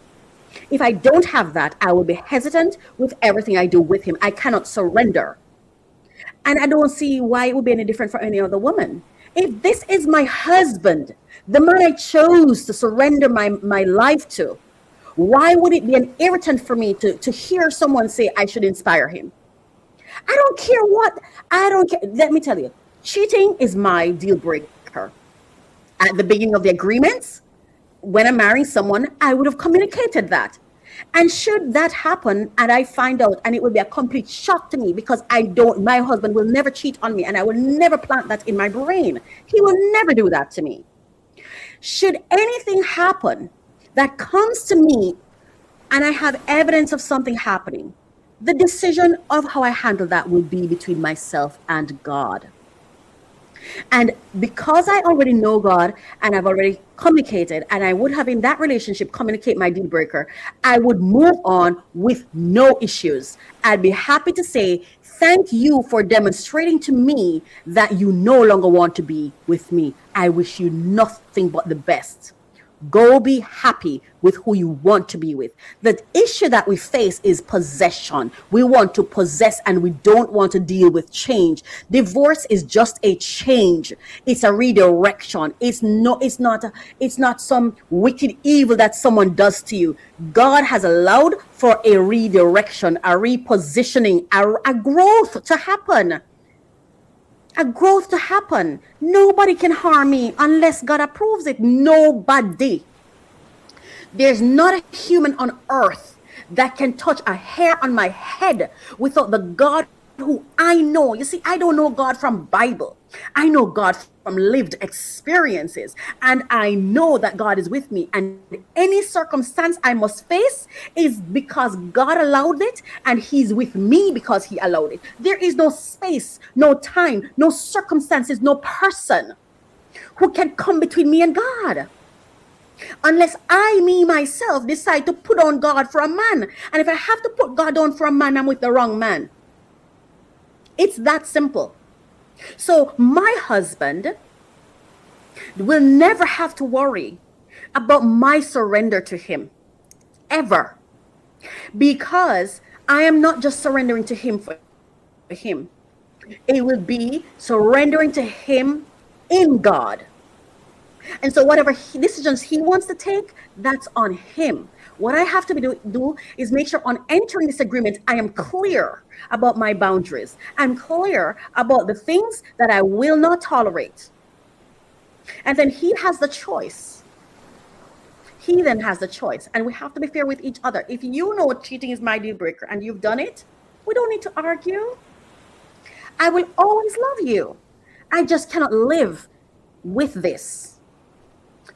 If I don't have that, I will be hesitant with everything I do with him. I cannot surrender. And I don't see why it would be any different for any other woman. If this is my husband, the man I chose to surrender my life to, why would it be an irritant for me to hear someone say I should inspire him? I don't care what. I don't care. Let me tell you, cheating is my deal breaker. At the beginning of the agreements, when I'm marrying someone, I would have communicated that. And should that happen and I find out, and it will be a complete shock to me because my husband will never cheat on me and I will never plant that in my brain. He will never do that to me. Should anything happen that comes to me and I have evidence of something happening, the decision of how I handle that will be between myself and God. And because I already know God and I've already communicated, and I would have in that relationship communicate my deal breaker, I would move on with no issues. I'd be happy to say, thank you for demonstrating to me that you no longer want to be with me. I wish you nothing but the best. Go be happy with who you want to be with. The issue that we face is possession. We want to possess and we don't want to deal with change. Divorce is just a change. It's a redirection. It's not some wicked evil that someone does to you. God has allowed for a redirection, a repositioning, a growth to happen. A growth to happen. Nobody can harm me unless God approves it. Nobody. There's not a human on earth that can touch a hair on my head without the God who I know. You see, I don't know God from Bible. I know God from lived experiences. And I know that God is with me. And any circumstance I must face is because God allowed it. And he's with me because he allowed it. There is no space, no time, no circumstances, no person who can come between me and God. Unless me, myself, decide to put on God for a man. And if I have to put God on for a man, I'm with the wrong man. It's that simple. So my husband will never have to worry about my surrender to him. Ever. Because I am not just surrendering to him for him. It will be surrendering to him in God. And so whatever decisions he wants to take, that's on him. What I have to do is make sure on entering this agreement, I am clear about my boundaries. I'm clear about the things that I will not tolerate. And then he has the choice. He then has the choice. And we have to be fair with each other. If you know cheating is my deal breaker and you've done it, we don't need to argue. I will always love you. I just cannot live with this.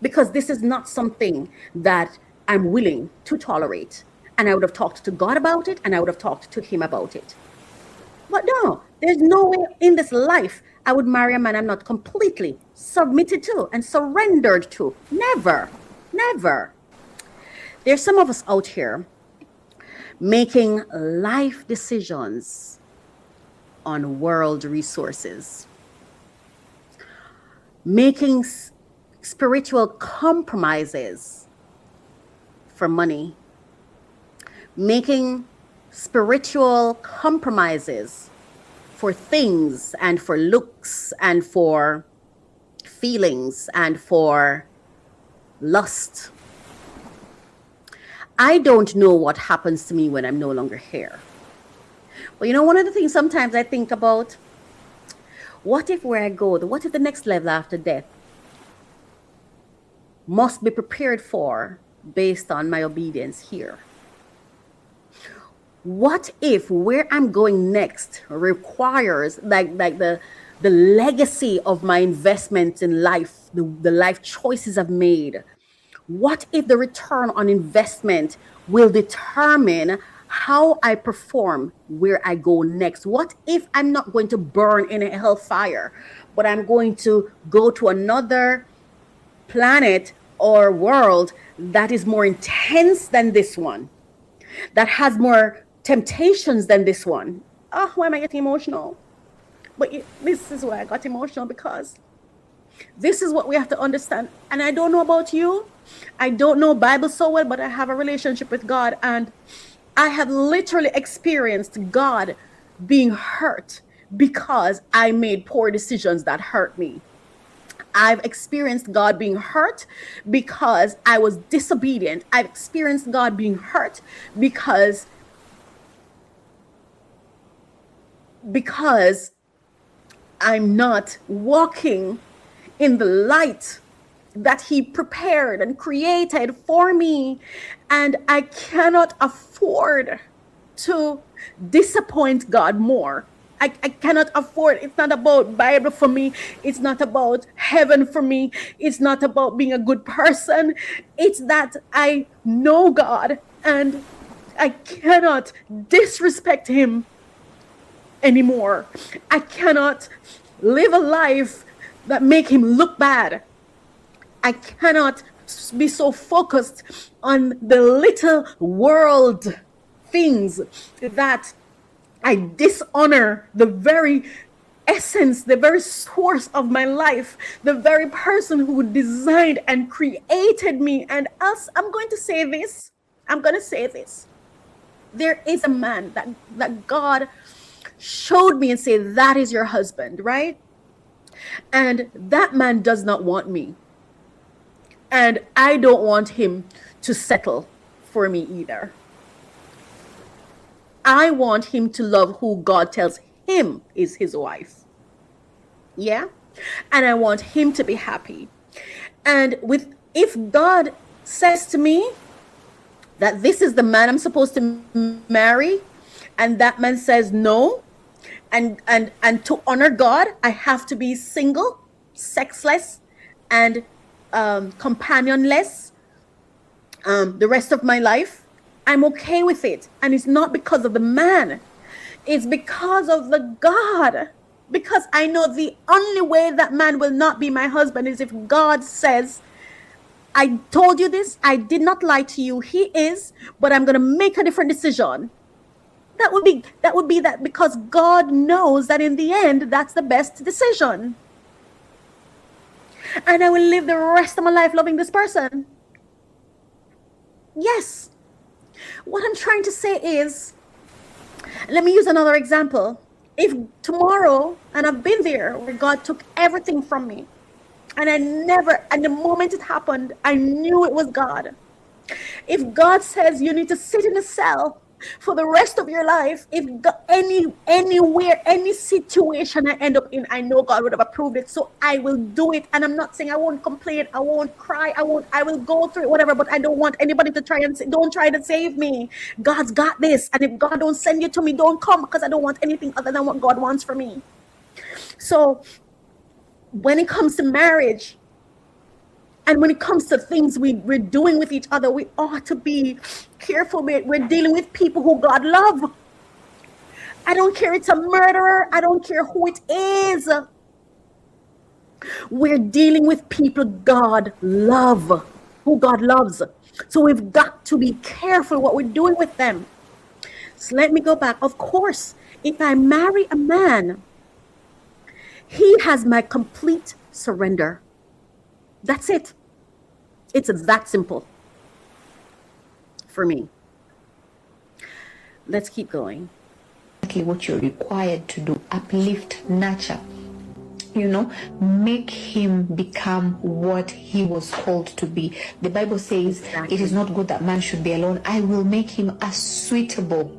Because this is not something that I'm willing to tolerate. And I would have talked to God about it, and I would have talked to him about it. But no, there's no way in this life I would marry a man I'm not completely submitted to and surrendered to. Never, never. There's some of us out here making life decisions on world resources, making spiritual compromises for money, making spiritual compromises for things and for looks and for feelings and for lust. I don't know what happens to me when I'm no longer here. But you know, one of the things sometimes I think about, what if where I go, what if the next level after death must be prepared for based on my obedience here? What if where I'm going next requires like the legacy of my investments in life, the life choices I've made? What if the return on investment will determine how I perform where I go next? What if I'm not going to burn in a hellfire, but I'm going to go to another planet or world that is more intense than this one, that has more temptations than this one? Oh, why am I getting emotional? But this is why I got emotional, because this is what we have to understand. And I don't know about you. I don't know Bible so well, but I have a relationship with God, and I have literally experienced God being hurt because I made poor decisions that hurt me. I've experienced God being hurt because I was disobedient. I've experienced God being hurt because I'm not walking in the light that He prepared and created for me. And I cannot afford to disappoint God more. I cannot afford. It's not about Bible for me. It's not about heaven for me. It's not about being a good person. It's that I know God and I cannot disrespect Him anymore. I cannot live a life that make Him look bad. I cannot be so focused on the little world things that I dishonor the very essence, the very source of my life, the very person who designed and created me. And I'm going to say this. There is a man that God showed me and said, that is your husband, right? And that man does not want me. And I don't want him to settle for me either. I want him to love who God tells him is his wife. Yeah? And I want him to be happy. And if God says to me that this is the man I'm supposed to marry, and that man says no, and to honor God, I have to be single, sexless, and companionless the rest of my life, I'm okay with it. And it's not because of the man. It's because of the God. Because I know the only way that man will not be my husband is if God says, I told you this, I did not lie to you, he is, but I'm going to make a different decision. That would be that, because God knows that in the end, that's the best decision. And I will live the rest of my life loving this person. Yes. What I'm trying to say is, let me use another example. If tomorrow, and I've been there, where God took everything from me, and the moment it happened, I knew it was God. If God says you need to sit in a cell for the rest of your life, if anywhere, any situation I end up in, I know God would have approved it, so I will do it. And I'm not saying I won't complain, I won't cry, I will go through it, whatever, but I don't want anybody to don't try to save me. God's got this, and if God don't send you to me, don't come, because I don't want anything other than what God wants for me. So when it comes to marriage, and when it comes to things we're doing with each other, we ought to be careful. We're dealing with people who God love. I don't care it's a murderer. I don't care who it is. We're dealing with people who God loves. So we've got to be careful what we're doing with them. So let me go back. Of course, if I marry a man, he has my complete surrender. That's it. It's that simple for me. Let's keep going. Exactly what you're required to do. Uplift, nurture. Make him become what he was called to be. The Bible says, Exactly. It is not good that man should be alone. I will make him a suitable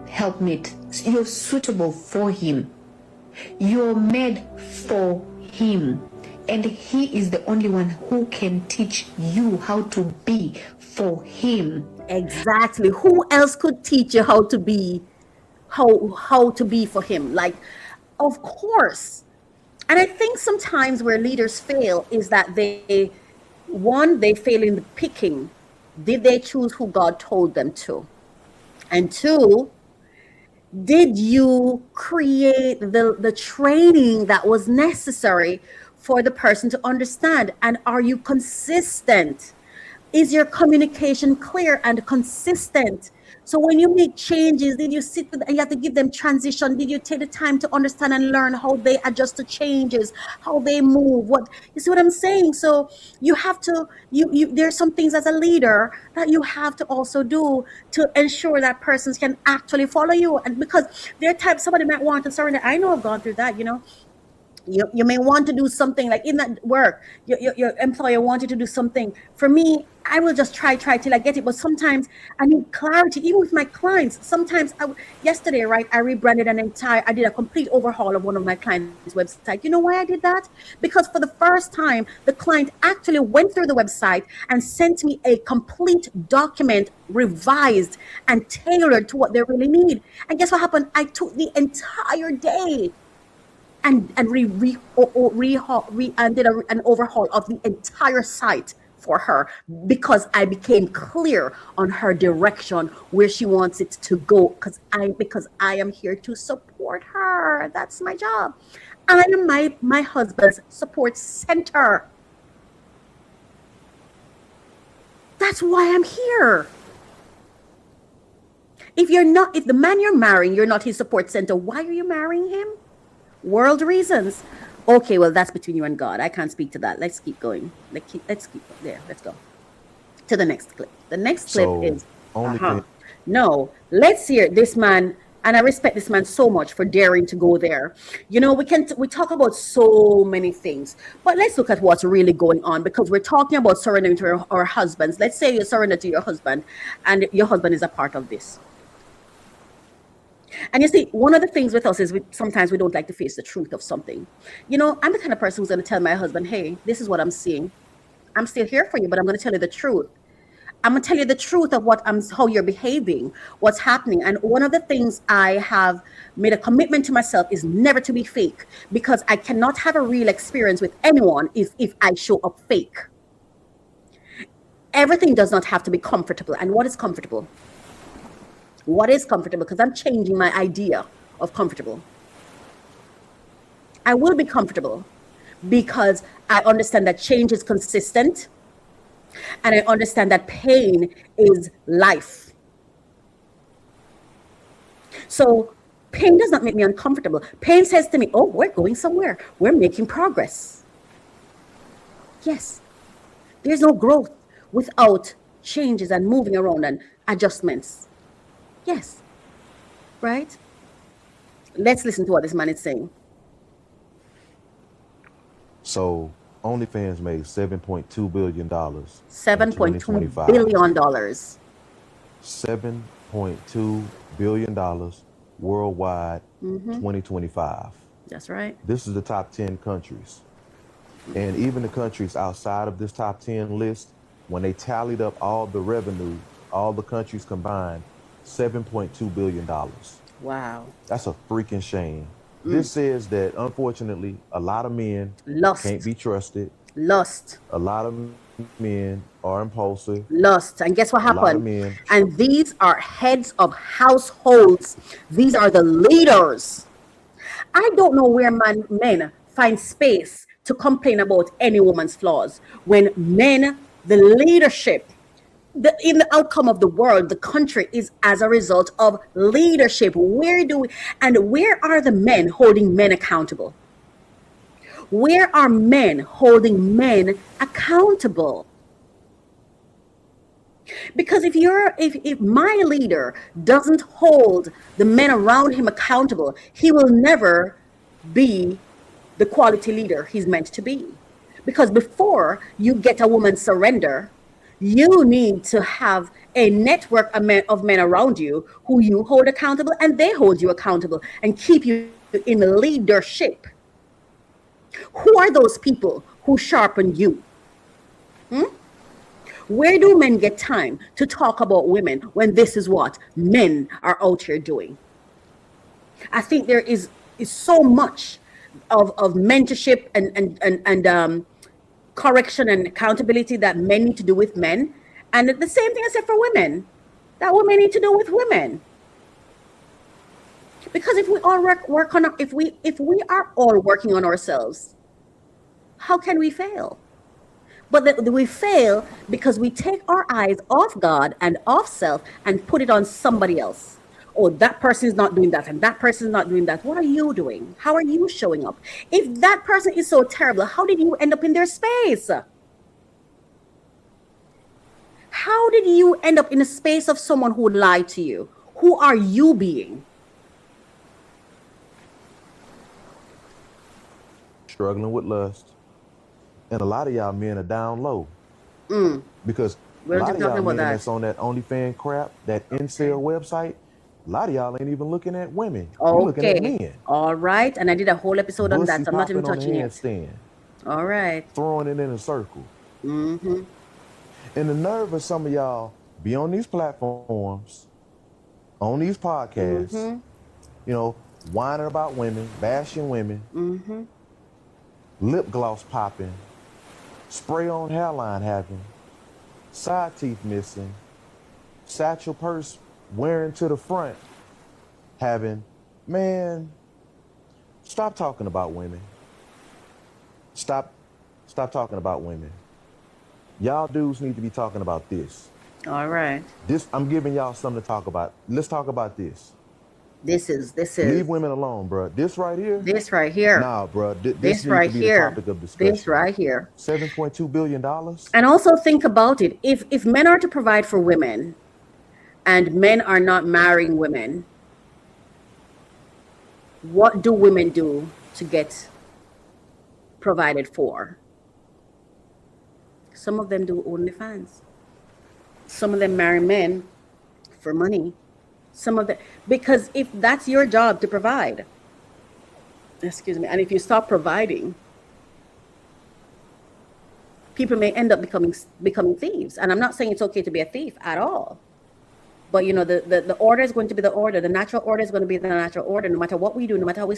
helpmate. You're suitable for him. You're made for him. And he is the only one who can teach you how to be for him. Exactly. Who else could teach you how to be for him? Like, of course. And I think sometimes where leaders fail is that they fail in the picking. Did they choose who God told them to? And two, did you create the training that was necessary for the person to understand? And are you consistent? Is your communication clear and consistent? So when you make changes, did you sit with, and you have to give them transition? Did you take the time to understand and learn how they adjust to changes, how they move? What you see what I'm saying? So you have to, there's some things as a leader that you have to also do to ensure that persons can actually follow you. And because there are times somebody might want to surrender. I know I've gone through that, You may want to do something like in that work, your employer wanted to do something. For me, I will just try till I get it. But sometimes I need clarity, even with my clients. Sometimes, yesterday, right, I did a complete overhaul of one of my clients' website. You know why I did that? Because for the first time, the client actually went through the website and sent me a complete document, revised and tailored to what they really need. And guess what happened? I took the entire day and did an overhaul of the entire site for her, because I became clear on her direction, where she wants it to go, because I am here to support her. That's my job. I am my husband's support center. That's why I'm here. If the man you're marrying, you're not his support center, why are you marrying him? World reasons. Okay, well, that's between you and God. I can't speak to that. Let's keep going. Let's keep there. Let's go to the next clip. The next clip is no. Let's hear this man, and I respect this man so much for daring to go there. We talk about so many things, but let's look at what's really going on, because we're talking about surrendering to our husbands. Let's say you surrender to your husband, and your husband is a part of this. And you see, one of the things with us is sometimes we don't like to face the truth of something. I'm the kind of person who's going to tell my husband, hey, this is what I'm seeing. I'm still here for you, but I'm going to tell you the truth. I'm going to tell you the truth of how you're behaving, what's happening. And one of the things I have made a commitment to myself is never to be fake, because I cannot have a real experience with anyone if I show up fake. Everything does not have to be comfortable. And what is comfortable? What is comfortable? Because I'm changing my idea of comfortable. I will be comfortable because I understand that change is consistent, and I understand that pain is life. So pain does not make me uncomfortable. Pain says to me, oh, we're going somewhere. We're making progress. Yes. There's no growth without changes and moving around and adjustments. Yes. Right? Let's listen to what this man is saying. So OnlyFans made $7.2 billion. $7.2 billion. $7.2 billion worldwide, 2025. That's right. This is the top 10 countries. And even the countries outside of this top 10 list, when they tallied up all the revenue, all the countries combined, $7.2 billion. Wow. That's a freaking shame. This says that, unfortunately, a lot of men can't be trusted. Lust. A lot of men are impulsive. Lust. And guess what happened? A lot of men. And these are heads of households. These are the leaders. I don't know where men find space to complain about any woman's flaws when men, the leadership, in the outcome of the world, the country is as a result of leadership. Where are the men holding men accountable? Where are men holding men accountable? Because if my leader doesn't hold the men around him accountable, he will never be the quality leader he's meant to be. Because before you get a woman's surrender, you need to have a network of men around you who you hold accountable, and they hold you accountable and keep you in leadership. Who are those people who sharpen you? Where do men get time to talk about women when this is what men are out here doing? I think there is so much of mentorship and correction and accountability that men need to do with men, and the same thing I said for women, that women need to do with women. Because if we all work on, if we are all working on ourselves, how can we fail? But we fail because we take our eyes off God and off self and put it on somebody else. Oh, that person is not doing that, and that person is not doing that. What are you doing? How are you showing up? If that person is so terrible, how did you end up in their space? How did you end up in the space of someone who lied to you? Who are you being? Struggling with lust. And a lot of y'all men are down low. Because a lot of y'all men that's on that OnlyFans crap, that incel website, a lot of y'all ain't even looking at women. You're looking at men. All right. And I did a whole episode on that. So I'm not even touching it. Handstand, all right. throwing it in a circle. And the nerve of some of y'all be on these platforms, on these podcasts, you know, whining about women, bashing women, lip gloss popping, spray on hairline having, side teeth missing, satchel purse wearing to the front having. Man, stop talking about women. Stop talking about women. Y'all dudes need to be talking about this. All right. I'm giving y'all something to talk about. Let's talk about this. This is. Leave women alone, bro. This right here. Nah, bro. This right needs to be here. the topic of discussion. This right here. $7.2 billion. And also think about it. If men are to provide for women, and men are not marrying women, what do women do to get provided for? Some of them do OnlyFans. Some of them marry men for money. Some of them, because if that's your job to provide, excuse me, and if you stop providing, people may end up becoming thieves. And I'm not saying it's okay to be a thief at all. But, you know, the order is going to be the order. The natural order is going to be the natural order, no matter what we do, no matter how we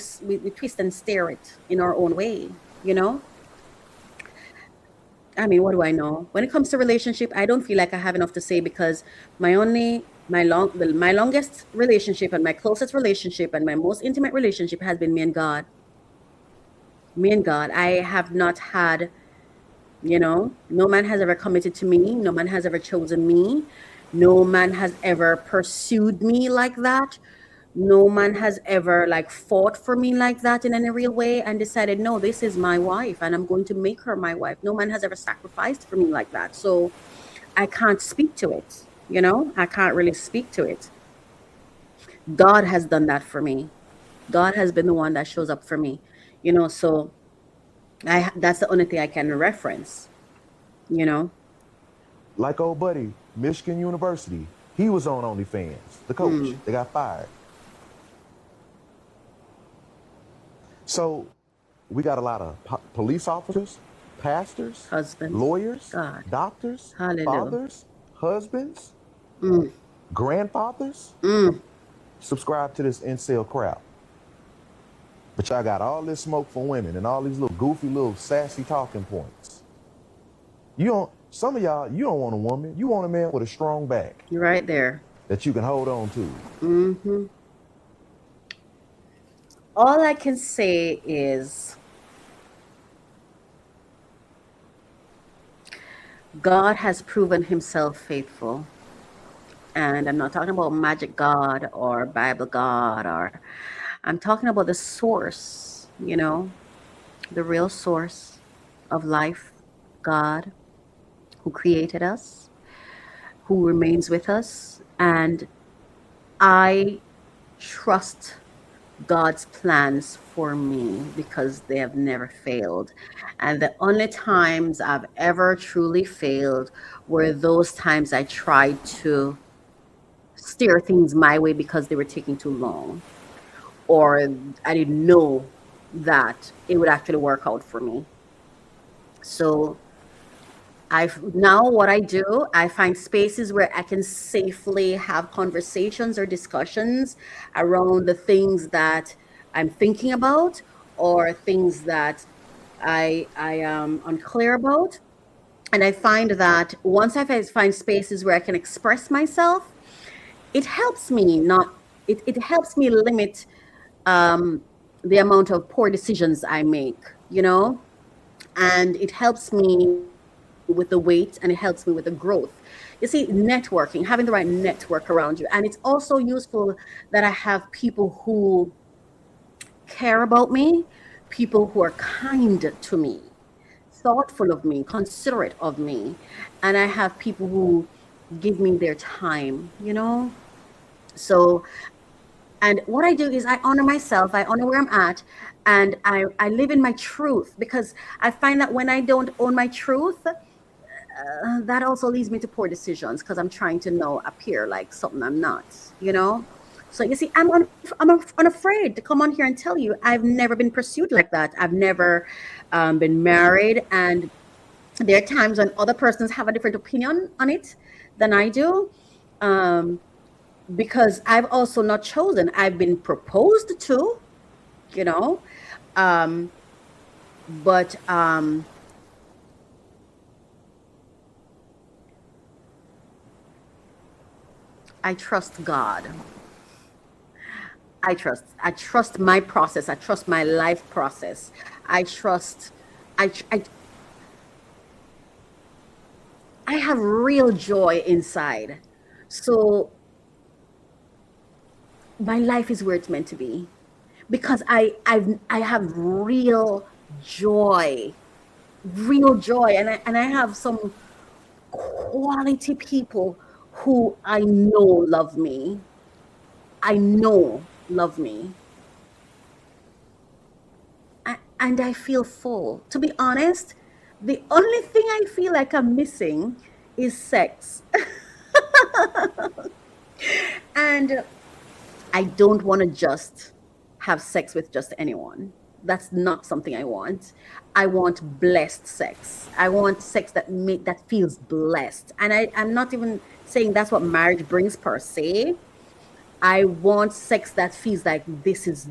twist and steer it in our own way, you know? I mean, what do I know? When it comes to relationship, I don't feel like I have enough to say, because my longest relationship and my closest relationship and my most intimate relationship has been me and God. Me and God. I have not had, you know, no man has ever committed to me. No man has ever chosen me. No man has ever pursued me like that. No man has ever like fought for me like that in any real way and decided, no, this is my wife and I'm going to make her my wife. No man has ever sacrificed for me like that. So I can't speak to it. You know, I can't really speak to it. God has done that for me. God has been the one that shows up for me, you know, so that's the only thing I can reference, you know. Like old buddy, Michigan University, he was on OnlyFans, the coach. They got fired. So we got a lot of police officers, pastors, husbands, lawyers, God, doctors, hallelujah, fathers, husbands, grandfathers. Subscribe to this incel crowd. But y'all got all this smoke for women and all these little goofy, little sassy talking points. Some of y'all, you don't want a woman. You want a man with a strong back. You're right there. That you can hold on to. All I can say is God has proven himself faithful. And I'm not talking about magic God or Bible God, or I'm talking about the source, the real source of life, God, who created us, who remains with us. And I trust God's plans for me because they have never failed. And the only times I've ever truly failed were those times I tried to steer things my way because they were taking too long, or I didn't know that it would actually work out for me. So what I do, I find spaces where I can safely have conversations or discussions around the things that I'm thinking about, or things that I am unclear about. And I find that once I find spaces where I can express myself, it helps me not it helps me limit the amount of poor decisions I make, and it helps me with the weight, and it helps me with the growth. You see, networking, having the right network around you. And it's also useful that I have people who care about me, people who are kind to me, thoughtful of me, considerate of me. And I have people who give me their time. So, and what I do is I honor myself, I honor where I'm at, and I live in my truth, because I find that when I don't own my truth, that also leads me to poor decisions, because I'm trying to appear like something I'm not. So you see, I'm unafraid to come on here and tell you I've never been pursued like that. I've never been married, and there are times when other persons have a different opinion on it than I do. Because I've also not chosen. I've been proposed to, you know, um, but I trust God. I trust my process. I trust my life process. I trust. I tr- I have real joy inside. So my life is where it's meant to be, because I have joy, real joy, and I have some quality people who I know love me. I know love me. And I feel full. To be honest, the only thing I feel like I'm missing is sex. And I don't want to just have sex with just anyone. That's not something I want. I want blessed sex. I want sex that feels blessed. And I'm not even saying that's what marriage brings per se. I want sex that feels like this is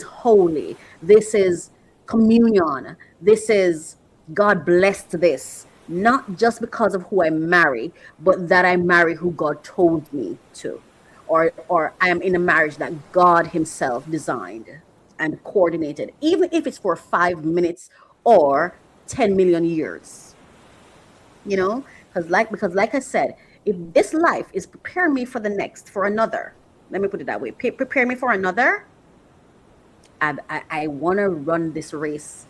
holy. This is communion. This is God blessed this. Not just because of who I marry, but that I marry who God told me to. Or I am in a marriage that God Himself designed and coordinated, even if it's for 5 minutes or 10 million years. Because like I said, if this life is preparing me for the next, for another, let me put it that way, prepare me for another. I want to run this race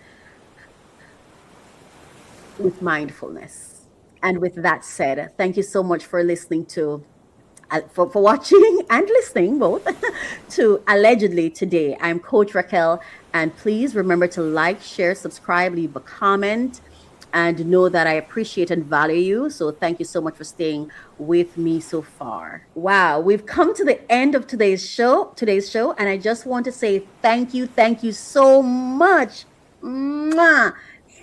with mindfulness. And with that said, thank you so much for listening for watching and listening both to Allegedly Today. I'm Coach Raquel, and please remember to like, share, subscribe, leave a comment, and know that I appreciate and value you. So thank you so much for staying with me so far. Wow, we've come to the end of today's show, and I just want to say thank you so much. Mwah.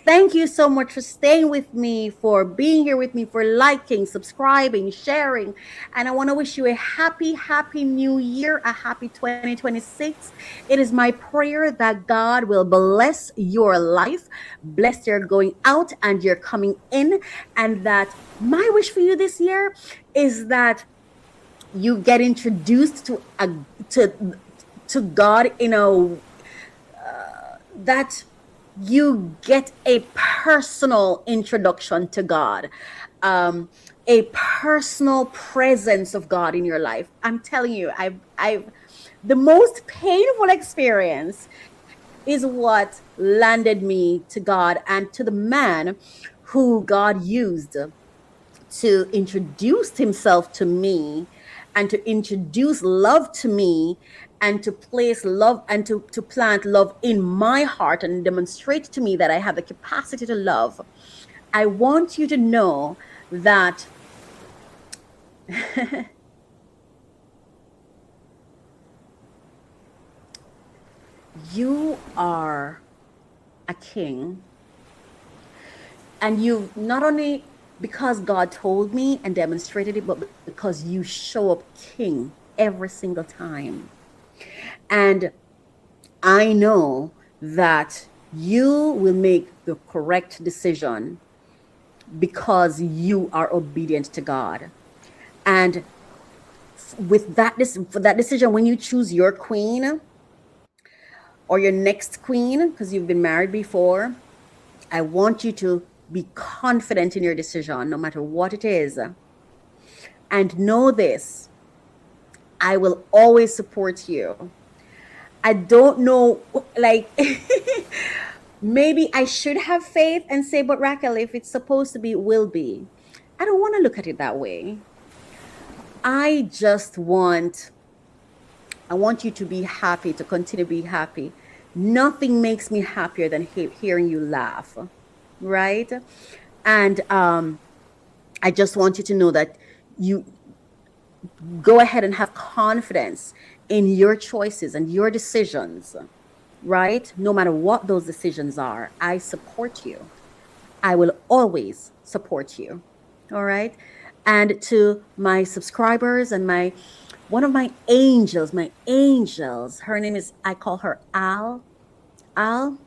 Thank you so much for staying with me, for being here with me, for liking, subscribing, sharing. And I want to wish you a happy, happy new year, a happy 2026. It is my prayer that God will bless your life, bless your going out and your coming in. And that my wish for you this year is that you get introduced to God in a that you get a personal introduction to God, a personal presence of God in your life. I'm telling you, I've the most painful experience is what landed me to God and to the man who God used to introduce himself to me and to introduce love to me and to place love and to plant love in my heart and demonstrate to me that I have the capacity to love. I want you to know that you are a king, and you not only because God told me and demonstrated it, but because you show up king every single time. And I know that you will make the correct decision because you are obedient to God. And with that, for that decision, when you choose your queen or your next queen, because you've been married before, I want you to be confident in your decision, no matter what it is. And know this, I will always support you. I don't know, like, maybe I should have faith and say, but Raquel, if it's supposed to be, it will be. I don't want to look at it that way. I want you to be happy, to continue to be happy. Nothing makes me happier than hearing you laugh, right? And I just want you to know that you go ahead and have confidence in your choices and your decisions, right? No matter what those decisions are, I support you. I will always support you, all right? And to my subscribers and one of my angels, her name is, I call her Al. Al,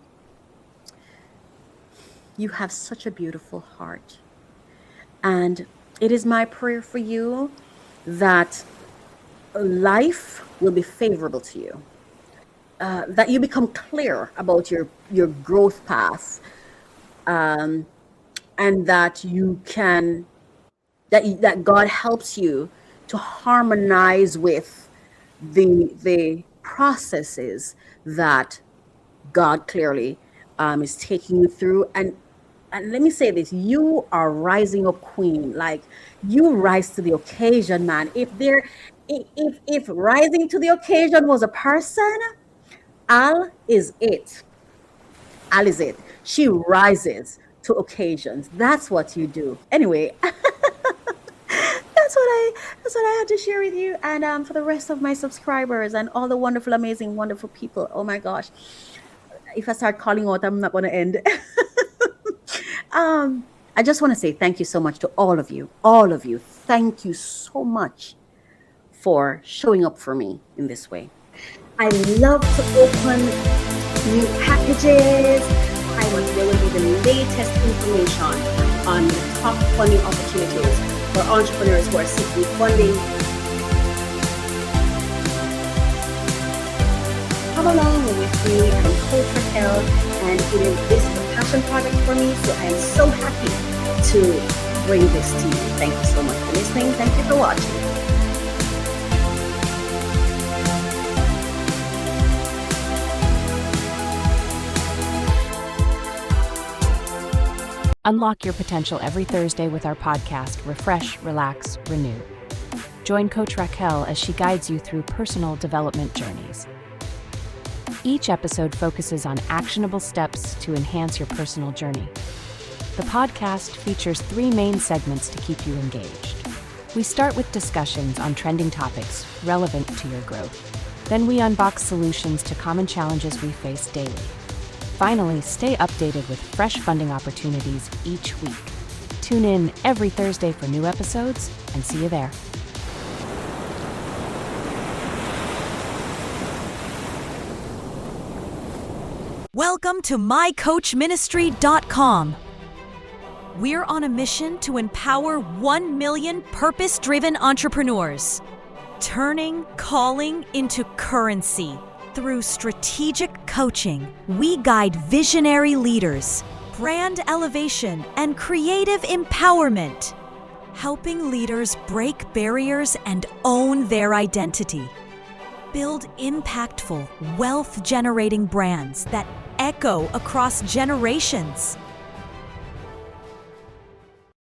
you have such a beautiful heart. And it is my prayer for you that life will be favorable to you, that you become clear about your growth path, and that you can, that God helps you to harmonize with the processes that God clearly is taking you through. And let me say this, you are rising up queen. Like, you rise to the occasion, man. If rising to the occasion was a person, Al is it. Al is it. She rises to occasions. That's what you do. Anyway, that's what I had to share with you. And for the rest of my subscribers and all the wonderful, amazing, wonderful people. Oh my gosh. If I start calling out, I'm not going to end. I just want to say thank you so much to all of you. All of you. Thank you so much for showing up for me in this way. I love to open new packages. There will be the latest information on the top funding opportunities for entrepreneurs who are seeking funding. Come along with me. I'm Coach Raquel, and this is a passion project for me, so I am so happy to bring this to you. Thank you so much for listening. Thank you for watching. Unlock your potential every Thursday with our podcast, Refresh, Relax, Renew. Join Coach Raquel as she guides you through personal development journeys. Each episode focuses on actionable steps to enhance your personal journey. The podcast features 3 main segments to keep you engaged. We start with discussions on trending topics relevant to your growth. Then we unbox solutions to common challenges we face daily. Finally, stay updated with fresh funding opportunities each week. Tune in every Thursday for new episodes, and see you there. Welcome to mycoachministry.com. We're on a mission to empower 1 million purpose-driven entrepreneurs, turning calling into currency. Through strategic coaching, we guide visionary leaders, brand elevation, and creative empowerment, helping leaders break barriers and own their identity. Build impactful, wealth-generating brands that echo across generations.